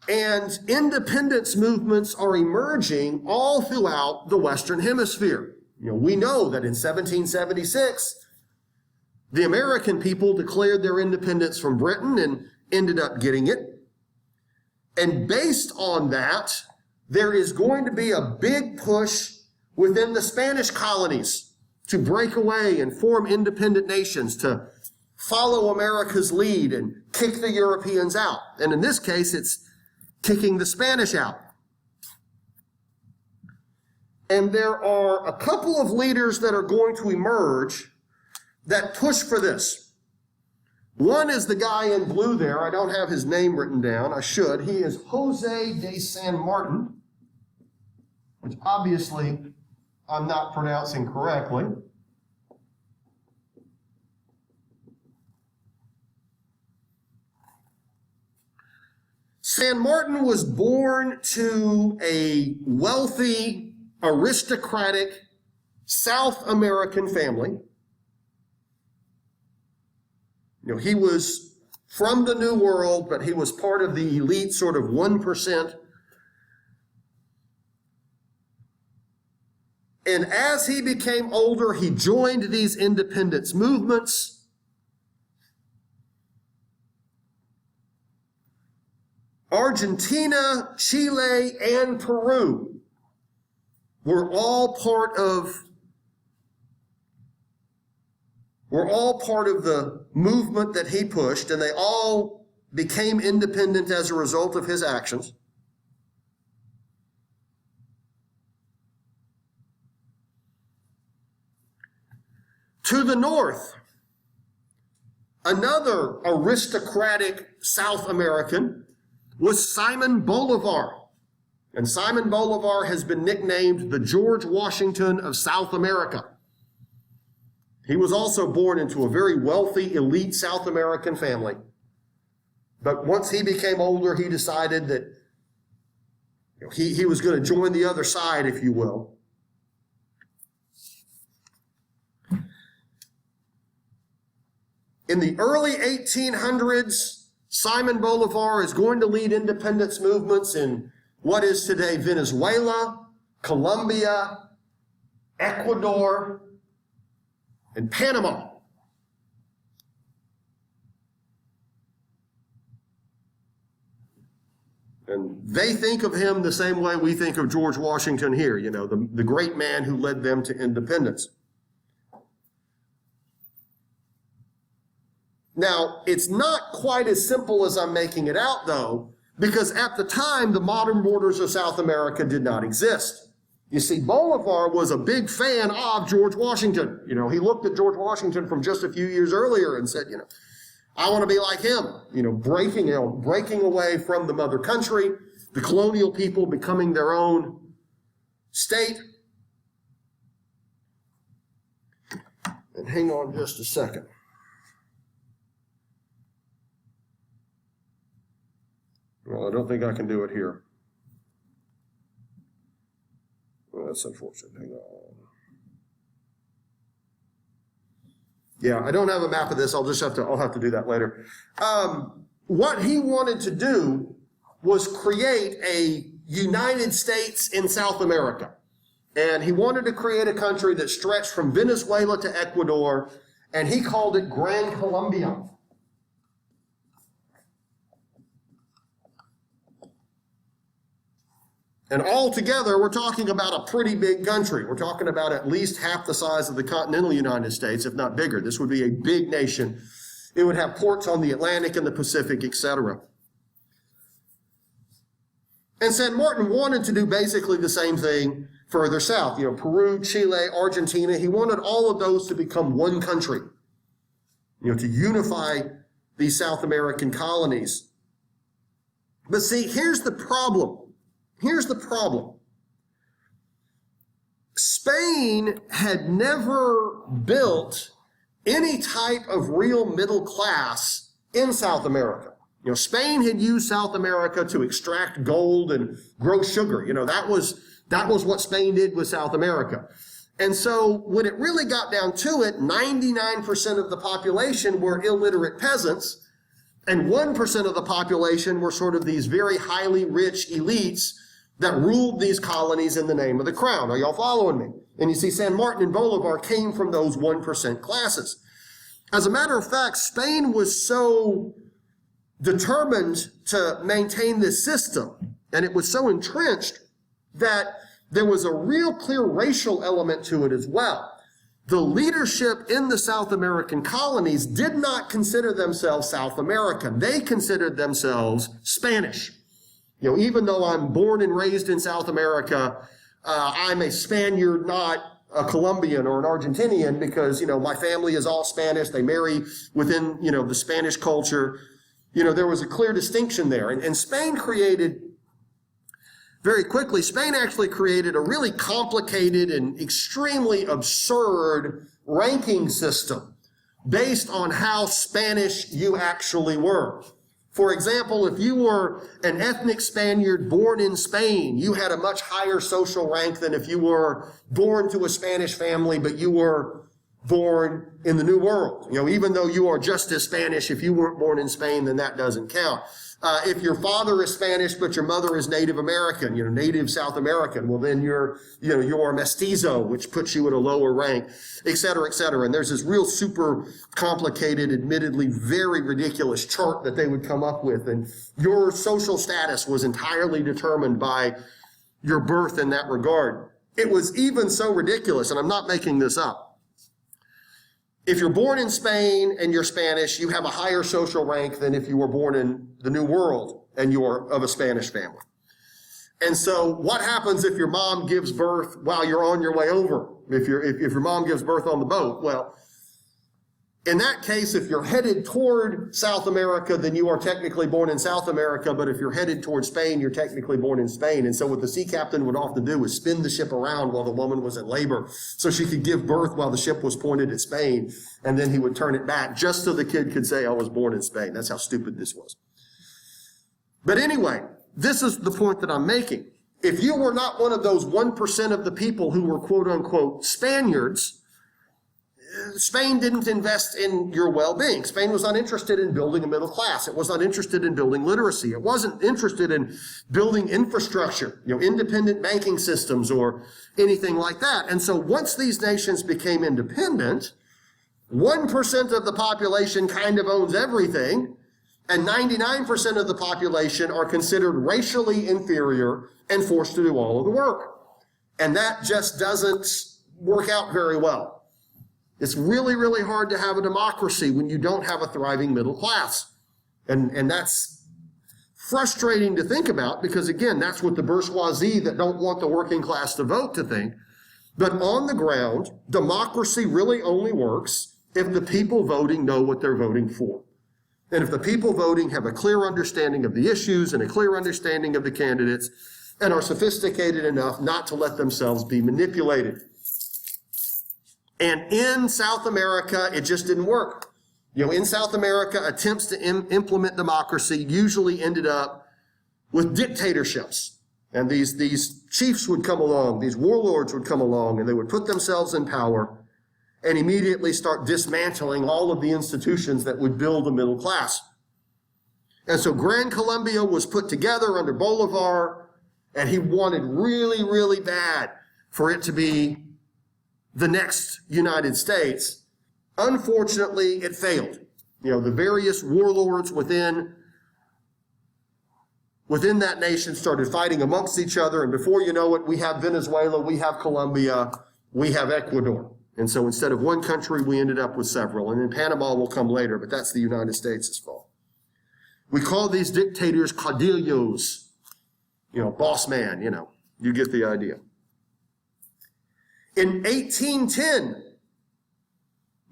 And independence movements are emerging all throughout the Western Hemisphere. We know that in 1776, the American people declared their independence from Britain and ended up getting it. And based on that, there is going to be a big push within the Spanish colonies to break away and form independent nations, to follow America's lead and kick the Europeans out. And in this case, it's kicking the Spanish out. And there are a couple of leaders that are going to emerge that push for this. One is the guy in blue there. I don't have his name written down. I should. He is Jose de San Martin, which obviously I'm not pronouncing correctly. San Martin was born to a wealthy, aristocratic South American family. He was from the New World, but he was part of the elite sort of 1%. And as he became older, he joined these independence movements. Argentina, Chile, and Peru were all part of the movement that he pushed, and they all became independent as a result of his actions. To the north, another aristocratic South American was Simon Bolivar. And Simon Bolivar has been nicknamed the George Washington of South America. He was also born into a very wealthy, elite South American family. But once he became older, he decided that he was going to join the other side, if you will. In the early 1800s, Simon Bolivar is going to lead independence movements in what is today Venezuela, Colombia, Ecuador, and Panama. And they think of him the same way we think of George Washington here, the great man who led them to independence. Now, it's not quite as simple as I'm making it out, though, because at the time, the modern borders of South America did not exist. You see, Bolivar was a big fan of George Washington. He looked at George Washington from just a few years earlier and said, I want to be like him, breaking away from the mother country, the colonial people becoming their own state. And hang on just a second. Well, I don't think I can do it here. Well, that's unfortunate. Hang on. Yeah, I don't have a map of this. I'll have to do that later. What he wanted to do was create a United States in South America. And he wanted to create a country that stretched from Venezuela to Ecuador, and he called it Gran Colombia. And altogether, we're talking about a pretty big country. We're talking about at least half the size of the continental United States, if not bigger. This would be a big nation. It would have ports on the Atlantic and the Pacific, etc. And San Martin wanted to do basically the same thing further south. Peru, Chile, Argentina. He wanted all of those to become one country, to unify these South American colonies. But see, here's the problem. Spain had never built any type of real middle class in South America. Spain had used South America to extract gold and grow sugar. That was what Spain did with South America. And so when it really got down to it, 99% of the population were illiterate peasants, and 1% of the population were sort of these very highly rich elites that ruled these colonies in the name of the crown. Are y'all following me? And you see, San Martin and Bolivar came from those 1% classes. As a matter of fact, Spain was so determined to maintain this system, and it was so entrenched, that there was a real clear racial element to it as well. The leadership in the South American colonies did not consider themselves South American. They considered themselves Spanish. Even though I'm born and raised in South America, I'm a Spaniard, not a Colombian or an Argentinian, because, my family is all Spanish. They marry within, the Spanish culture. There was a clear distinction there. And Spain actually created a really complicated and extremely absurd ranking system based on how Spanish you actually were. For example, if you were an ethnic Spaniard born in Spain, you had a much higher social rank than if you were born to a Spanish family, but you were born in the New World. Even though you are just as Spanish, if you weren't born in Spain, then that doesn't count. If your father is Spanish, but your mother is Native American, native South American, well, then you're mestizo, which puts you at a lower rank, et cetera, et cetera. And there's this real super complicated, admittedly very ridiculous chart that they would come up with. And your social status was entirely determined by your birth in that regard. It was even so ridiculous, and I'm not making this up. If you're born in Spain and you're Spanish, you have a higher social rank than if you were born in the New World and you're of a Spanish family. And so what happens if your mom gives birth while you're on your way over? If your mom gives birth on the boat? Well, in that case, if you're headed toward South America, then you are technically born in South America. But if you're headed toward Spain, you're technically born in Spain. And so what the sea captain would often do is spin the ship around while the woman was in labor so she could give birth while the ship was pointed at Spain. And then he would turn it back just so the kid could say, I was born in Spain. That's how stupid this was. But anyway, this is the point that I'm making. If you were not one of those 1% of the people who were quote unquote Spaniards, Spain didn't invest in your well-being. Spain was not interested in building a middle class. It was not interested in building literacy. It wasn't interested in building infrastructure, independent banking systems or anything like that. And so once these nations became independent, 1% of the population kind of owns everything, and 99% of the population are considered racially inferior and forced to do all of the work. And that just doesn't work out very well. It's really, really hard to have a democracy when you don't have a thriving middle class. And that's frustrating to think about because, again, that's what the bourgeoisie that don't want the working class to vote to think. But on the ground, democracy really only works if the people voting know what they're voting for. And if the people voting have a clear understanding of the issues and a clear understanding of the candidates and are sophisticated enough not to let themselves be manipulated. And in South America, it just didn't work. In South America, attempts to implement democracy usually ended up with dictatorships. And these chiefs would come along, these warlords would come along, and they would put themselves in power and immediately start dismantling all of the institutions that would build a middle class. And so Gran Colombia was put together under Bolivar, and he wanted really, really bad for it to be the next United States. Unfortunately, it failed. The various warlords within that nation started fighting amongst each other, and before you know it, we have Venezuela, we have Colombia, we have Ecuador. And so instead of one country, we ended up with several. And then Panama will come later, but that's the United States' fault. We call these dictators caudillos, boss man, you get the idea. In 1810,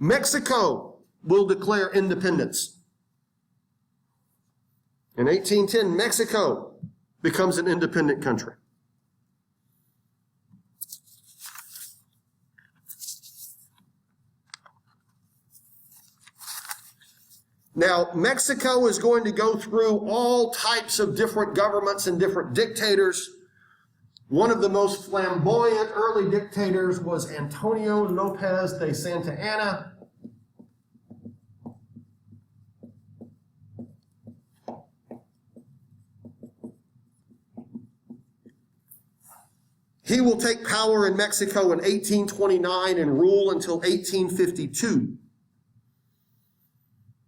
Mexico will declare independence. In 1810, Mexico becomes an independent country. Now, Mexico is going to go through all types of different governments and different dictators. One of the most flamboyant early dictators was Antonio López de Santa Anna. He will take power in Mexico in 1829 and rule until 1852.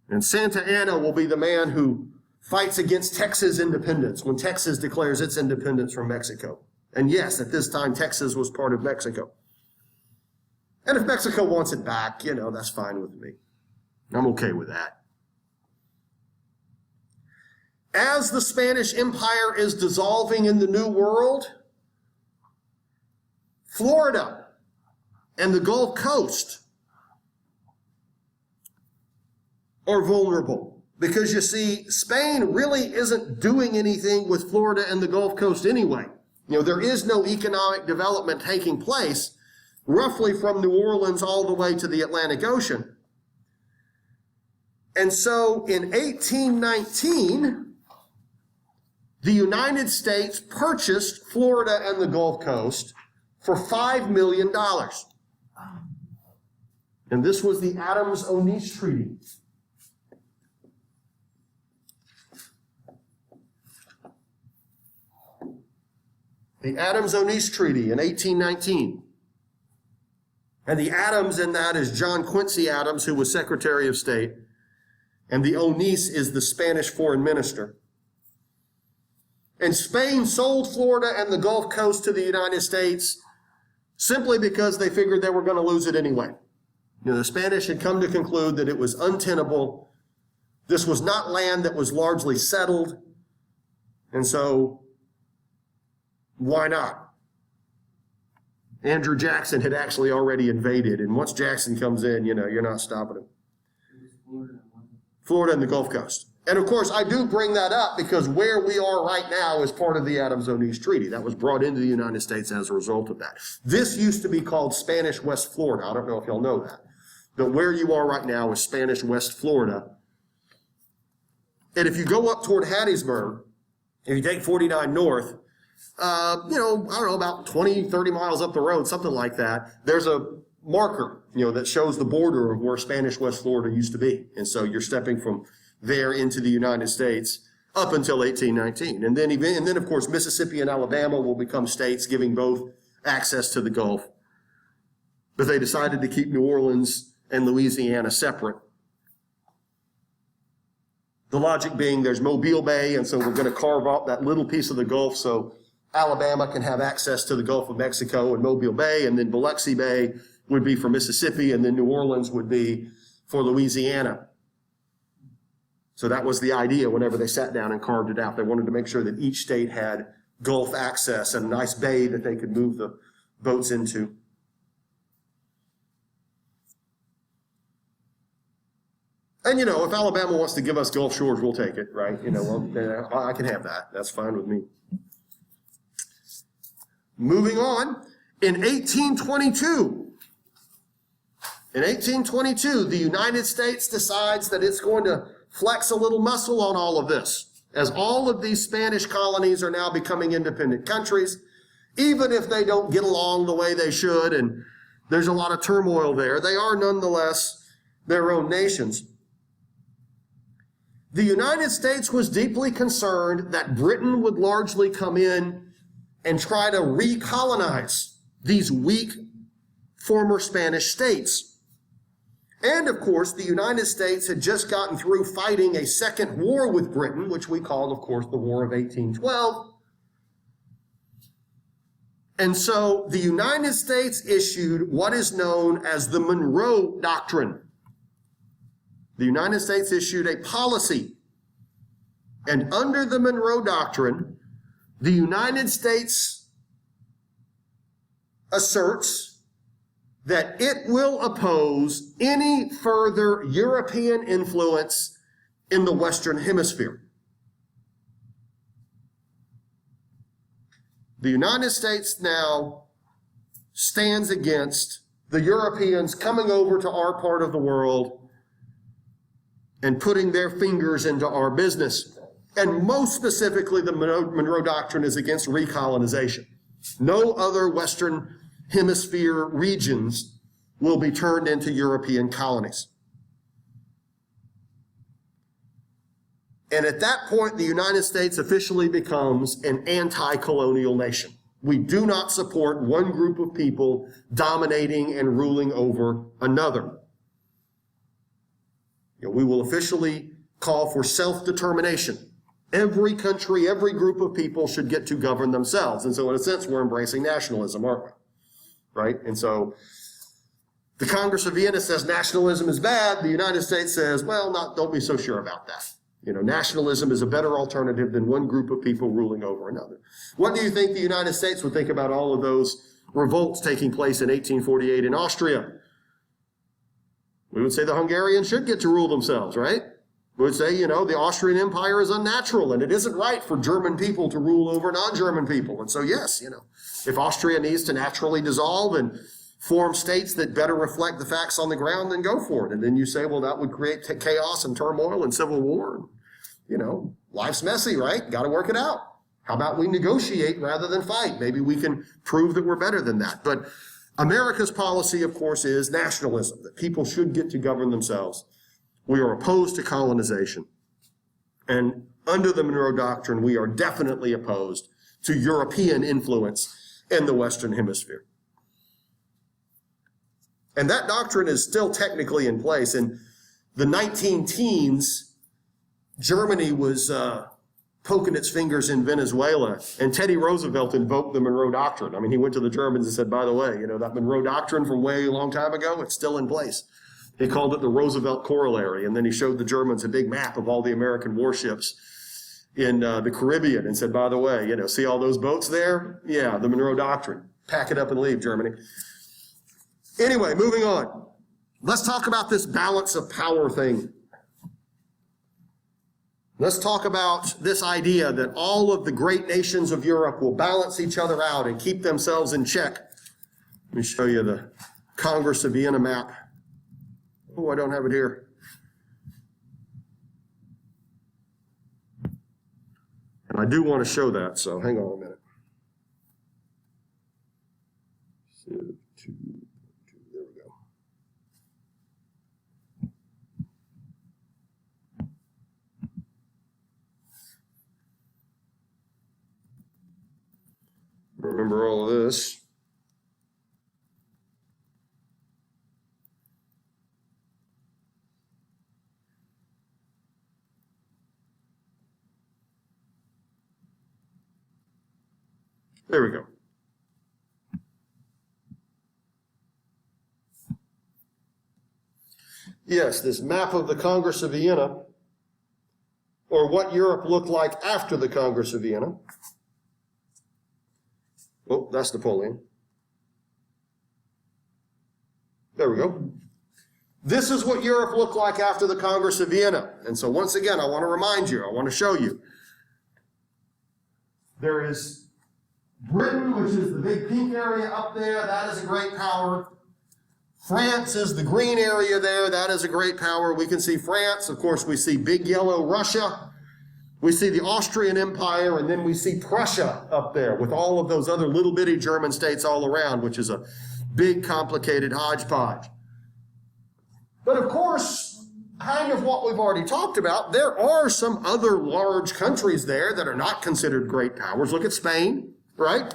And Santa Anna will be the man who fights against Texas independence when Texas declares its independence from Mexico. And yes, at this time, Texas was part of Mexico. And if Mexico wants it back, that's fine with me. I'm okay with that. As the Spanish Empire is dissolving in the New World, Florida and the Gulf Coast are vulnerable. Because you see, Spain really isn't doing anything with Florida and the Gulf Coast anyway. There is no economic development taking place roughly from New Orleans all the way to the Atlantic Ocean. And so in 1819, the United States purchased Florida and the Gulf Coast for $5 million. And this was the Adams-Onis Treaty. The Adams-Onis Treaty in 1819. And the Adams in that is John Quincy Adams, who was Secretary of State. And the Onis is the Spanish foreign minister. And Spain sold Florida and the Gulf Coast to the United States simply because they figured they were going to lose it anyway. You know, the Spanish had come to conclude that it was untenable. This was not land that was largely settled. And so, why not? Andrew Jackson had actually already invaded. And once Jackson comes in, you know, you're not stopping him. Florida and the Gulf Coast. And of course, I do bring that up because where we are right now is part of the Adams-Onis Treaty. That was brought into the United States as a result of that. This used to be called Spanish West Florida. I don't know if y'all know that. But where you are right now is Spanish West Florida. And if you go up toward Hattiesburg, if you take 49 north, I don't know, about 20, 30 miles up the road, something like that, there's a marker, that shows the border of where Spanish West Florida used to be. And so you're stepping from there into the United States up until 1819. And then of course, Mississippi and Alabama will become states, giving both access to the Gulf. But they decided to keep New Orleans and Louisiana separate. The logic being there's Mobile Bay, and so we're going to carve out that little piece of the Gulf so Alabama can have access to the Gulf of Mexico and Mobile Bay, and then Biloxi Bay would be for Mississippi, and then New Orleans would be for Louisiana. So that was the idea whenever they sat down and carved it out. They wanted to make sure that each state had Gulf access and a nice bay that they could move the boats into. And, if Alabama wants to give us Gulf Shores, we'll take it, right? I can have that. That's fine with me. Moving on, in 1822, the United States decides that it's going to flex a little muscle on all of this, as all of these Spanish colonies are now becoming independent countries, even if they don't get along the way they should, and there's a lot of turmoil there, they are nonetheless their own nations. The United States was deeply concerned that Britain would largely come in and try to recolonize these weak former Spanish states. And of course, the United States had just gotten through fighting a second war with Britain, which we call, of course, the War of 1812. And so the United States issued what is known as the Monroe Doctrine. The United States issued a policy. And under the Monroe Doctrine, the United States asserts that it will oppose any further European influence in the Western Hemisphere. The United States now stands against the Europeans coming over to our part of the world and putting their fingers into our business. And most specifically, the Monroe Doctrine is against recolonization. No other Western Hemisphere regions will be turned into European colonies. And at that point, the United States officially becomes an anti-colonial nation. We do not support one group of people dominating and ruling over another. We will officially call for self-determination. Every country, every group of people should get to govern themselves. And so in a sense, we're embracing nationalism, aren't we? Right? And so the Congress of Vienna says nationalism is bad. The United States says, well, don't be so sure about that. Nationalism is a better alternative than one group of people ruling over another. What do you think the United States would think about all of those revolts taking place in 1848 in Austria? We would say the Hungarians should get to rule themselves, right? We would say, the Austrian Empire is unnatural and it isn't right for German people to rule over non-German people. And so, yes, if Austria needs to naturally dissolve and form states that better reflect the facts on the ground, then go for it. And then you say, well, that would create chaos and turmoil and civil war. Life's messy, right? Got to work it out. How about we negotiate rather than fight? Maybe we can prove that we're better than that. But America's policy, of course, is nationalism, that people should get to govern themselves. We are opposed to colonization. And under the Monroe Doctrine, we are definitely opposed to European influence in the Western Hemisphere. And that doctrine is still technically in place. In the 19-teens, Germany was poking its fingers in Venezuela, and Teddy Roosevelt invoked the Monroe Doctrine. I mean, he went to the Germans and said, by the way, that Monroe Doctrine from way a long time ago, it's still in place. He called it the Roosevelt Corollary, and then he showed the Germans a big map of all the American warships in the Caribbean and said, by the way, see all those boats there? Yeah, the Monroe Doctrine. Pack it up and leave, Germany. Anyway, moving on. Let's talk about this balance of power thing. Let's talk about this idea that all of the great nations of Europe will balance each other out and keep themselves in check. Let me show you the Congress of Vienna map. Oh, I don't have it here. And I do want to show that, so hang on a minute. Civ II, there we go. Remember all of this. There we go. Yes, this map of the Congress of Vienna, or what Europe looked like after the Congress of Vienna. Oh, that's Napoleon. There we go. This is what Europe looked like after the Congress of Vienna. And so once again, I want to remind you, I want to show you. There is Britain, which is the big pink area up there. That is a great power. France is the green area there. That is a great power. We can see France. Of course, we see big yellow Russia. We see the Austrian Empire, and then we see Prussia up there with all of those other little bitty German states all around, which is a big, complicated hodgepodge. But of course, kind of what we've already talked about, there are some other large countries there that are not considered great powers. Look at Spain, right?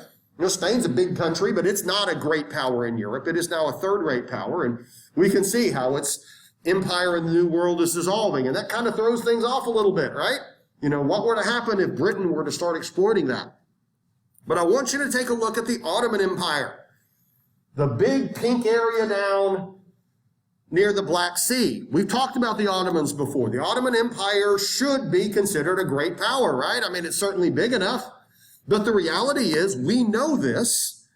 Spain's a big country, but it's not a great power in Europe. It is now a third-rate power, and we can see how its empire in the New World is dissolving, and that kind of throws things off a little bit, right? What were to happen if Britain were to start exploiting that? But I want you to take a look at the Ottoman Empire, the big pink area down near the Black Sea. We've talked about the Ottomans before. The Ottoman Empire should be considered a great power, right? I mean, it's certainly big enough. But the reality is, we know this.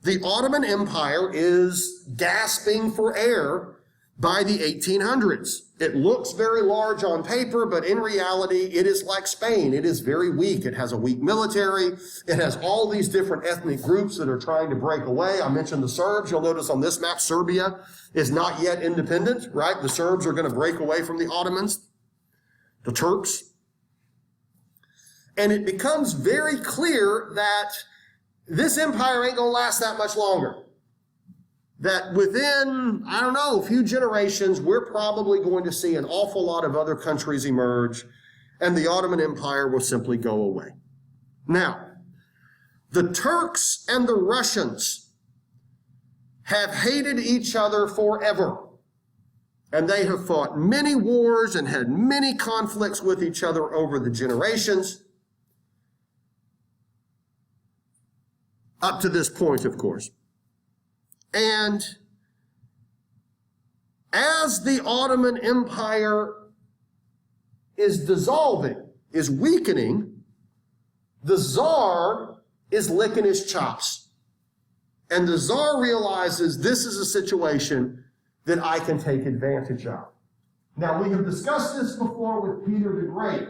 The Ottoman Empire is gasping for air by the 1800s. It looks very large on paper, but in reality, it is like Spain. It is very weak. It has a weak military. It has all these different ethnic groups that are trying to break away. I mentioned the Serbs. You'll notice on this map, Serbia is not yet independent, right? The Serbs are going to break away from the Ottomans, the Turks. And it becomes very clear that this empire ain't going to last that much longer. That within, a few generations, we're probably going to see an awful lot of other countries emerge, and the Ottoman Empire will simply go away. Now, the Turks and the Russians have hated each other forever, and they have fought many wars and had many conflicts with each other over the generations, up to this point, of course. And as the Ottoman Empire is dissolving, is weakening, the Tsar is licking his chops. And the Tsar realizes this is a situation that I can take advantage of. Now, we have discussed this before with Peter the Great.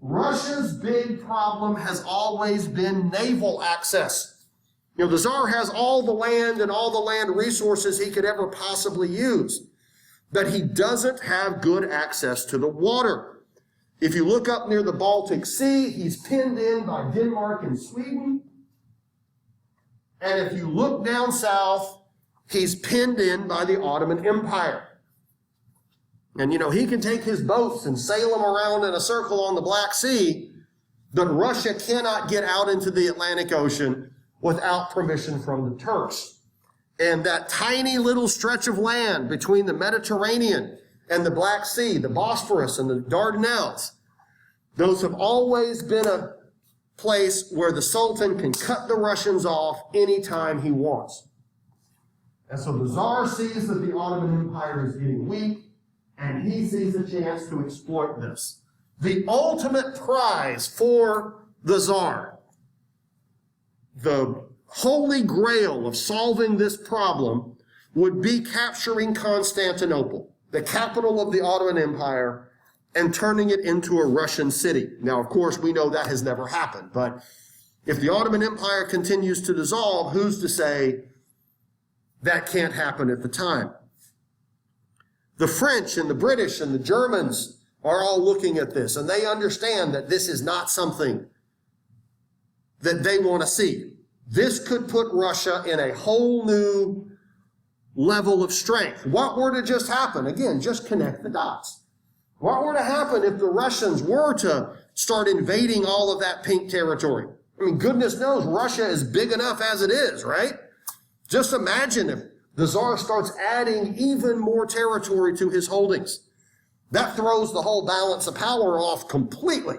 Russia's big problem has always been naval access. The Tsar has all the land and all the land resources he could ever possibly use, but he doesn't have good access to the water. If you look up near the Baltic Sea, he's pinned in by Denmark and Sweden. And if you look down south, he's pinned in by the Ottoman Empire. And, he can take his boats and sail them around in a circle on the Black Sea, but Russia cannot get out into the Atlantic Ocean without permission from the Turks. And that tiny little stretch of land between the Mediterranean and the Black Sea, the Bosphorus and the Dardanelles, those have always been a place where the Sultan can cut the Russians off anytime he wants. And so the Tsar sees that the Ottoman Empire is getting weak, and he sees a chance to exploit this. The ultimate prize for the Tsar, the holy grail of solving this problem, would be capturing Constantinople, the capital of the Ottoman Empire, and turning it into a Russian city. Now, of course, we know that has never happened, but if the Ottoman Empire continues to dissolve, who's to say that can't happen at the time? The French and the British and the Germans are all looking at this, and they understand that this is not something that they want to see. This could put Russia in a whole new level of strength. What were to just happen? Again, just connect the dots. What were to happen if the Russians were to start invading all of that pink territory? I mean, goodness knows Russia is big enough as it is, right? Just imagine if the Tsar starts adding even more territory to his holdings. That throws the whole balance of power off completely.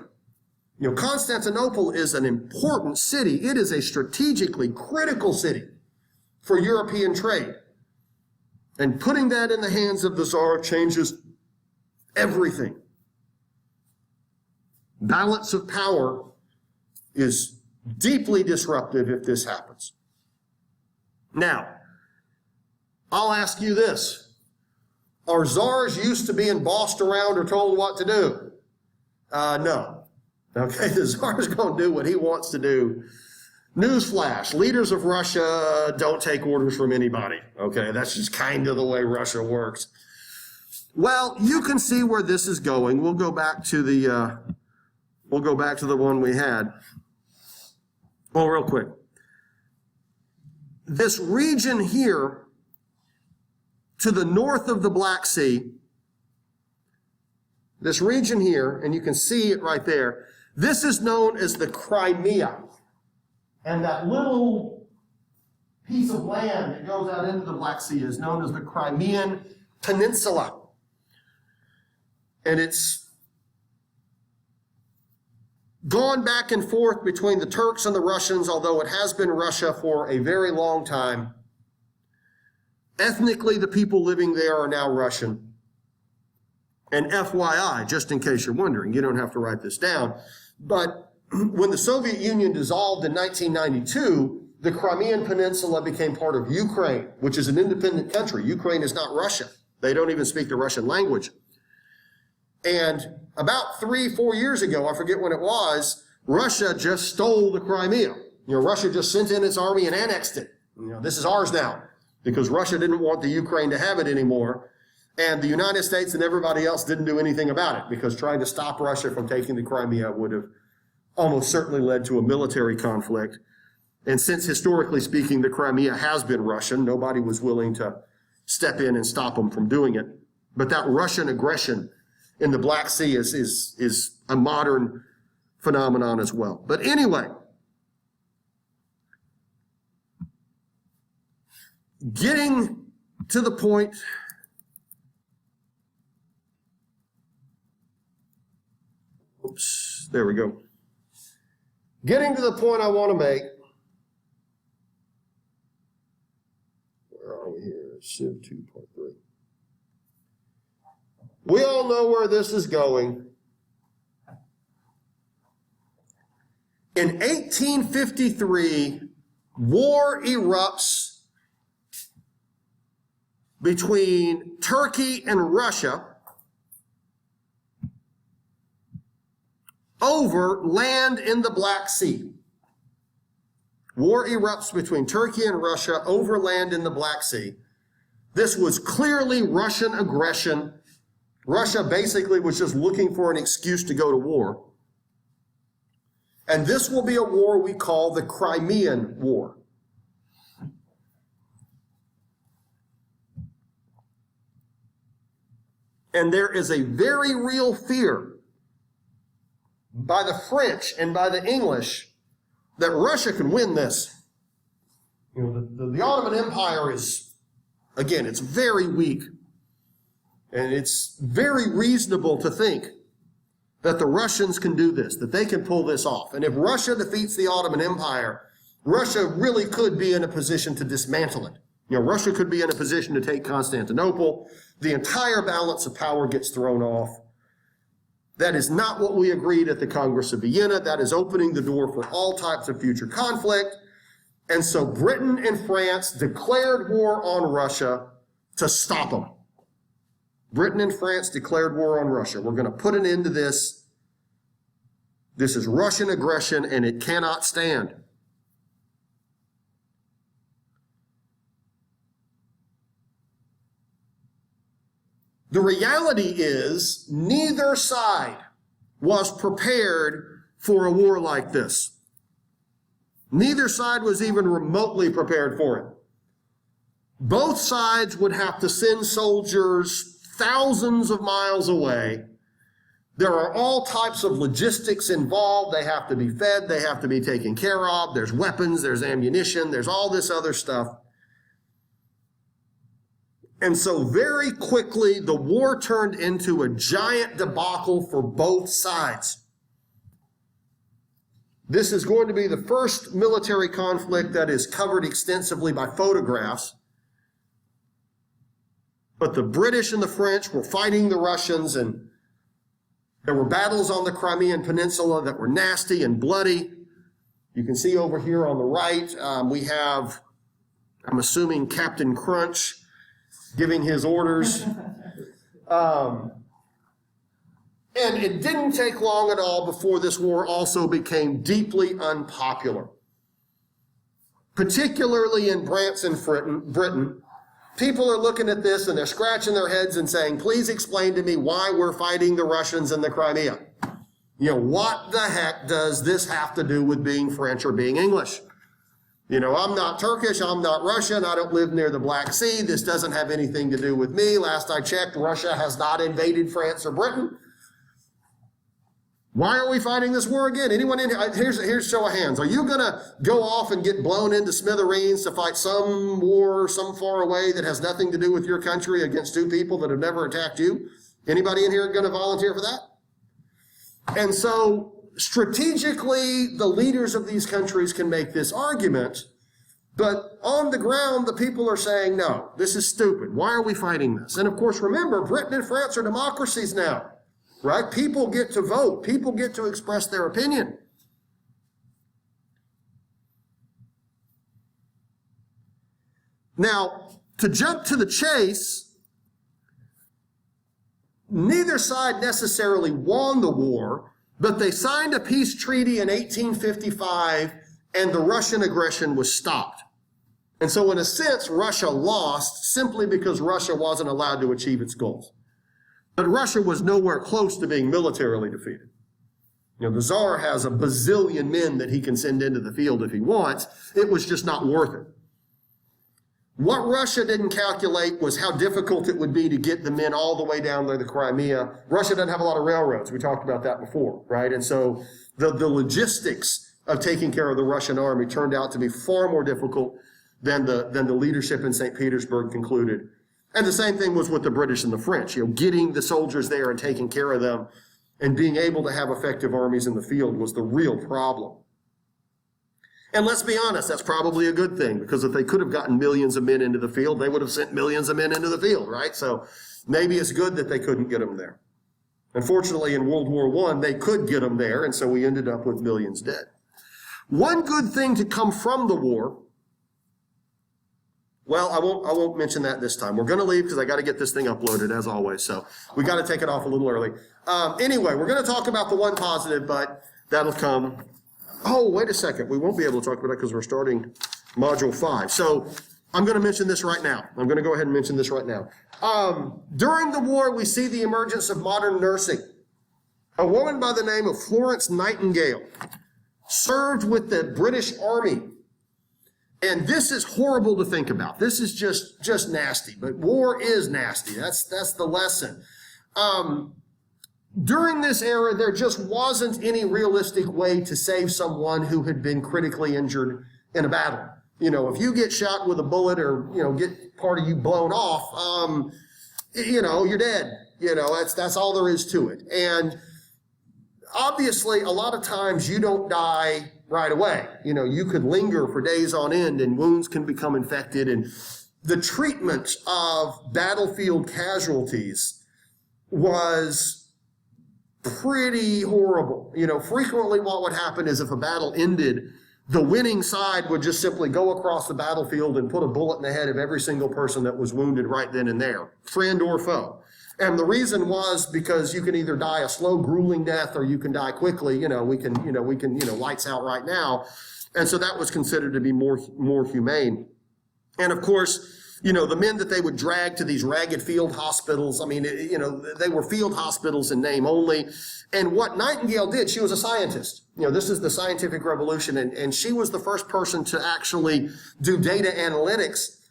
Constantinople is an important city. It is a strategically critical city for European trade. And putting that in the hands of the Tsar changes everything. Balance of power is deeply disruptive if this happens. Now, I'll ask you this. Are czars used to being bossed around or told what to do? No. Okay, the czar's going to do what he wants to do. Newsflash, leaders of Russia don't take orders from anybody. Okay, that's just kind of the way Russia works. Well, you can see where this is going. We'll go back to the one we had. Well, real quick. This region here to the north of the Black Sea, this region here, and you can see it right there, this is known as the Crimea. And that little piece of land that goes out into the Black Sea is known as the Crimean Peninsula. And it's gone back and forth between the Turks and the Russians, although it has been Russia for a very long time. Ethnically, the people living there are now Russian. And FYI, just in case you're wondering, you don't have to write this down, but when the Soviet Union dissolved in 1992, the Crimean Peninsula became part of Ukraine, which is an independent country. Ukraine is not Russia. They don't even speak the Russian language. And about 3-4 years ago, I forget when it was, Russia just stole the Crimea. Russia just sent in its army and annexed it. This is ours now, because Russia didn't want the Ukraine to have it anymore. And the United States and everybody else didn't do anything about it, because trying to stop Russia from taking the Crimea would have almost certainly led to a military conflict. And since historically speaking, the Crimea has been Russian, nobody was willing to step in and stop them from doing it. But that Russian aggression in the Black Sea is a modern phenomenon as well. But anyway, getting to the point, oops, there we go. Getting to the point I want to make, where are we here? Civ 2.3. We all know where this is going. In 1853, war erupts between Turkey and Russia over land in the Black Sea. War erupts between Turkey and Russia over land in the Black Sea. This was clearly Russian aggression. Russia basically was just looking for an excuse to go to war. And this will be a war we call the Crimean War. And there is a very real fear by the French and by the English that Russia can win this. You know, the Ottoman Empire is, again, it's very weak. And it's very reasonable to think that the Russians can do this, that they can pull this off. And if Russia defeats the Ottoman Empire, Russia really could be in a position to dismantle it. You know, Russia could be in a position to take Constantinople. The entire balance of power gets thrown off. That is not what we agreed at the Congress of Vienna. That is opening the door for all types of future conflict. And so Britain and France declared war on Russia to stop them. Britain and France declared war on Russia. We're going to put an end to this. This is Russian aggression, and it cannot stand. The reality is neither side was prepared for a war like this. Neither side was even remotely prepared for it. Both sides would have to send soldiers thousands of miles away. There are all types of logistics involved. They have to be fed. They have to be taken care of. There's weapons. There's ammunition. There's all this other stuff. And so very quickly, the war turned into a giant debacle for both sides. This is going to be the first military conflict that is covered extensively by photographs. But the British and the French were fighting the Russians, and there were battles on the Crimean Peninsula that were nasty and bloody. You can see over here on the right, we have, I'm assuming, Captain Crunch giving his orders. And it didn't take long at all before this war also became deeply unpopular. Particularly in France and Britain, people are looking at this and they're scratching their heads and saying, please explain to me why we're fighting the Russians in the Crimea. You know, what the heck does this have to do with being French or being English? You know, I'm not Turkish, I'm not Russian, I don't live near the Black Sea, this doesn't have anything to do with me. Last I checked, Russia has not invaded France or Britain. Why are we fighting this war again? Anyone in here? Here's a show of hands. Are you going to go off and get blown into smithereens to fight some war some far away that has nothing to do with your country against two people that have never attacked you? Anybody in here going to volunteer for that? And so strategically, the leaders of these countries can make this argument, but on the ground, the people are saying, no, this is stupid. Why are we fighting this? And of course, remember, Britain and France are democracies now. Right? People get to vote. People get to express their opinion. Now, to jump to the chase, neither side necessarily won the war, but they signed a peace treaty in 1855, and the Russian aggression was stopped. And so in a sense, Russia lost simply because Russia wasn't allowed to achieve its goals. But Russia was nowhere close to being militarily defeated. You know, the Tsar has a bazillion men that he can send into the field if he wants. It was just not worth it. What Russia didn't calculate was how difficult it would be to get the men all the way down there to the Crimea. Russia doesn't have a lot of railroads. We talked about that before, right? And so the logistics of taking care of the Russian army turned out to be far more difficult than the leadership in St. Petersburg concluded. And the same thing was with the British and the French. You know, getting the soldiers there and taking care of them and being able to have effective armies in the field was the real problem. And let's be honest, that's probably a good thing, because if they could have gotten millions of men into the field, they would have sent millions of men into the field, right? So maybe it's good that they couldn't get them there. Unfortunately, in World War I, they could get them there, and so we ended up with millions dead. One good thing to come from the war, well, I won't mention that this time. We're going to leave because I got to get this thing uploaded, as always, so we got to take it off a little early. Anyway, we're going to talk about the one positive, but that'll come. Oh, wait a second. We won't be able to talk about it because we're starting Module 5. So I'm going to mention this right now. I'm going to go ahead and mention this right now. During the war, we see the emergence of modern nursing. A woman by the name of Florence Nightingale served with the British Army. And this is horrible to think about. This is just nasty. But war is nasty. That's the lesson. During this era, there just wasn't any realistic way to save someone who had been critically injured in a battle. If you get shot with a bullet or, get part of you blown off, you're dead. That's all there is to it. And obviously, a lot of times you don't die right away. You could linger for days on end and wounds can become infected. And the treatment of battlefield casualties was pretty horrible. Frequently what would happen is if a battle ended, the winning side would just simply go across the battlefield and put a bullet in the head of every single person that was wounded right then and there, friend or foe. And the reason was because you can either die a slow, grueling death or you can die quickly. We can lights out right now. And so that was considered to be more humane. And of course, the men that they would drag to these ragged field hospitals, they were field hospitals in name only. And what Nightingale did, she was a scientist. This is the scientific revolution, and she was the first person to actually do data analytics.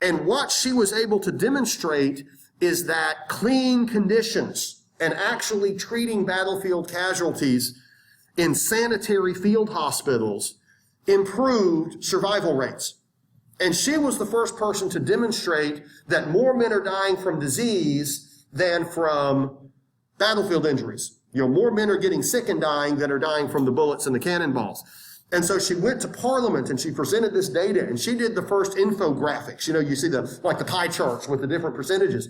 And what she was able to demonstrate is that clean conditions and actually treating battlefield casualties in sanitary field hospitals improved survival rates. And she was the first person to demonstrate that more men are dying from disease than from battlefield injuries. More men are getting sick and dying than are dying from the bullets and the cannonballs. And so she went to Parliament and she presented this data, and she did the first infographics. You see the pie charts with the different percentages.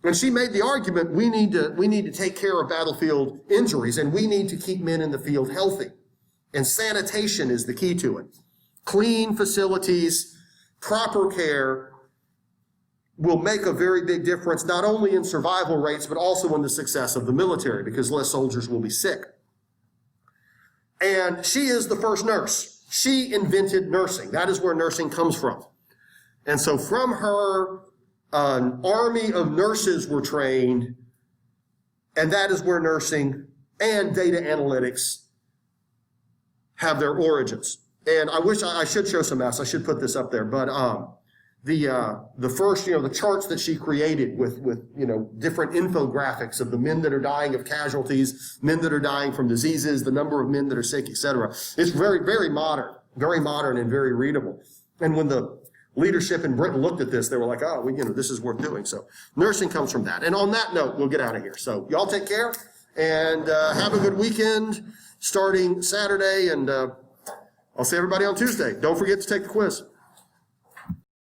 And she made the argument, we need to take care of battlefield injuries, and we need to keep men in the field healthy. And sanitation is the key to it. Clean facilities, proper care will make a very big difference, not only in survival rates, but also in the success of the military, because less soldiers will be sick. And she is the first nurse. She invented nursing. That is where nursing comes from. And so from her, an army of nurses were trained, and that is where nursing and data analytics have their origins. And I wish I should show some maps. I should put this up there. But the first, the charts that she created with different infographics of the men that are dying of casualties, men that are dying from diseases, the number of men that are sick, etc. It's very, very modern and very readable. And when the leadership in Britain looked at this, they were like, oh, this is worth doing. So nursing comes from that. And on that note, we'll get out of here. So y'all take care and have a good weekend starting Saturday. And I'll see everybody on Tuesday. Don't forget to take the quiz.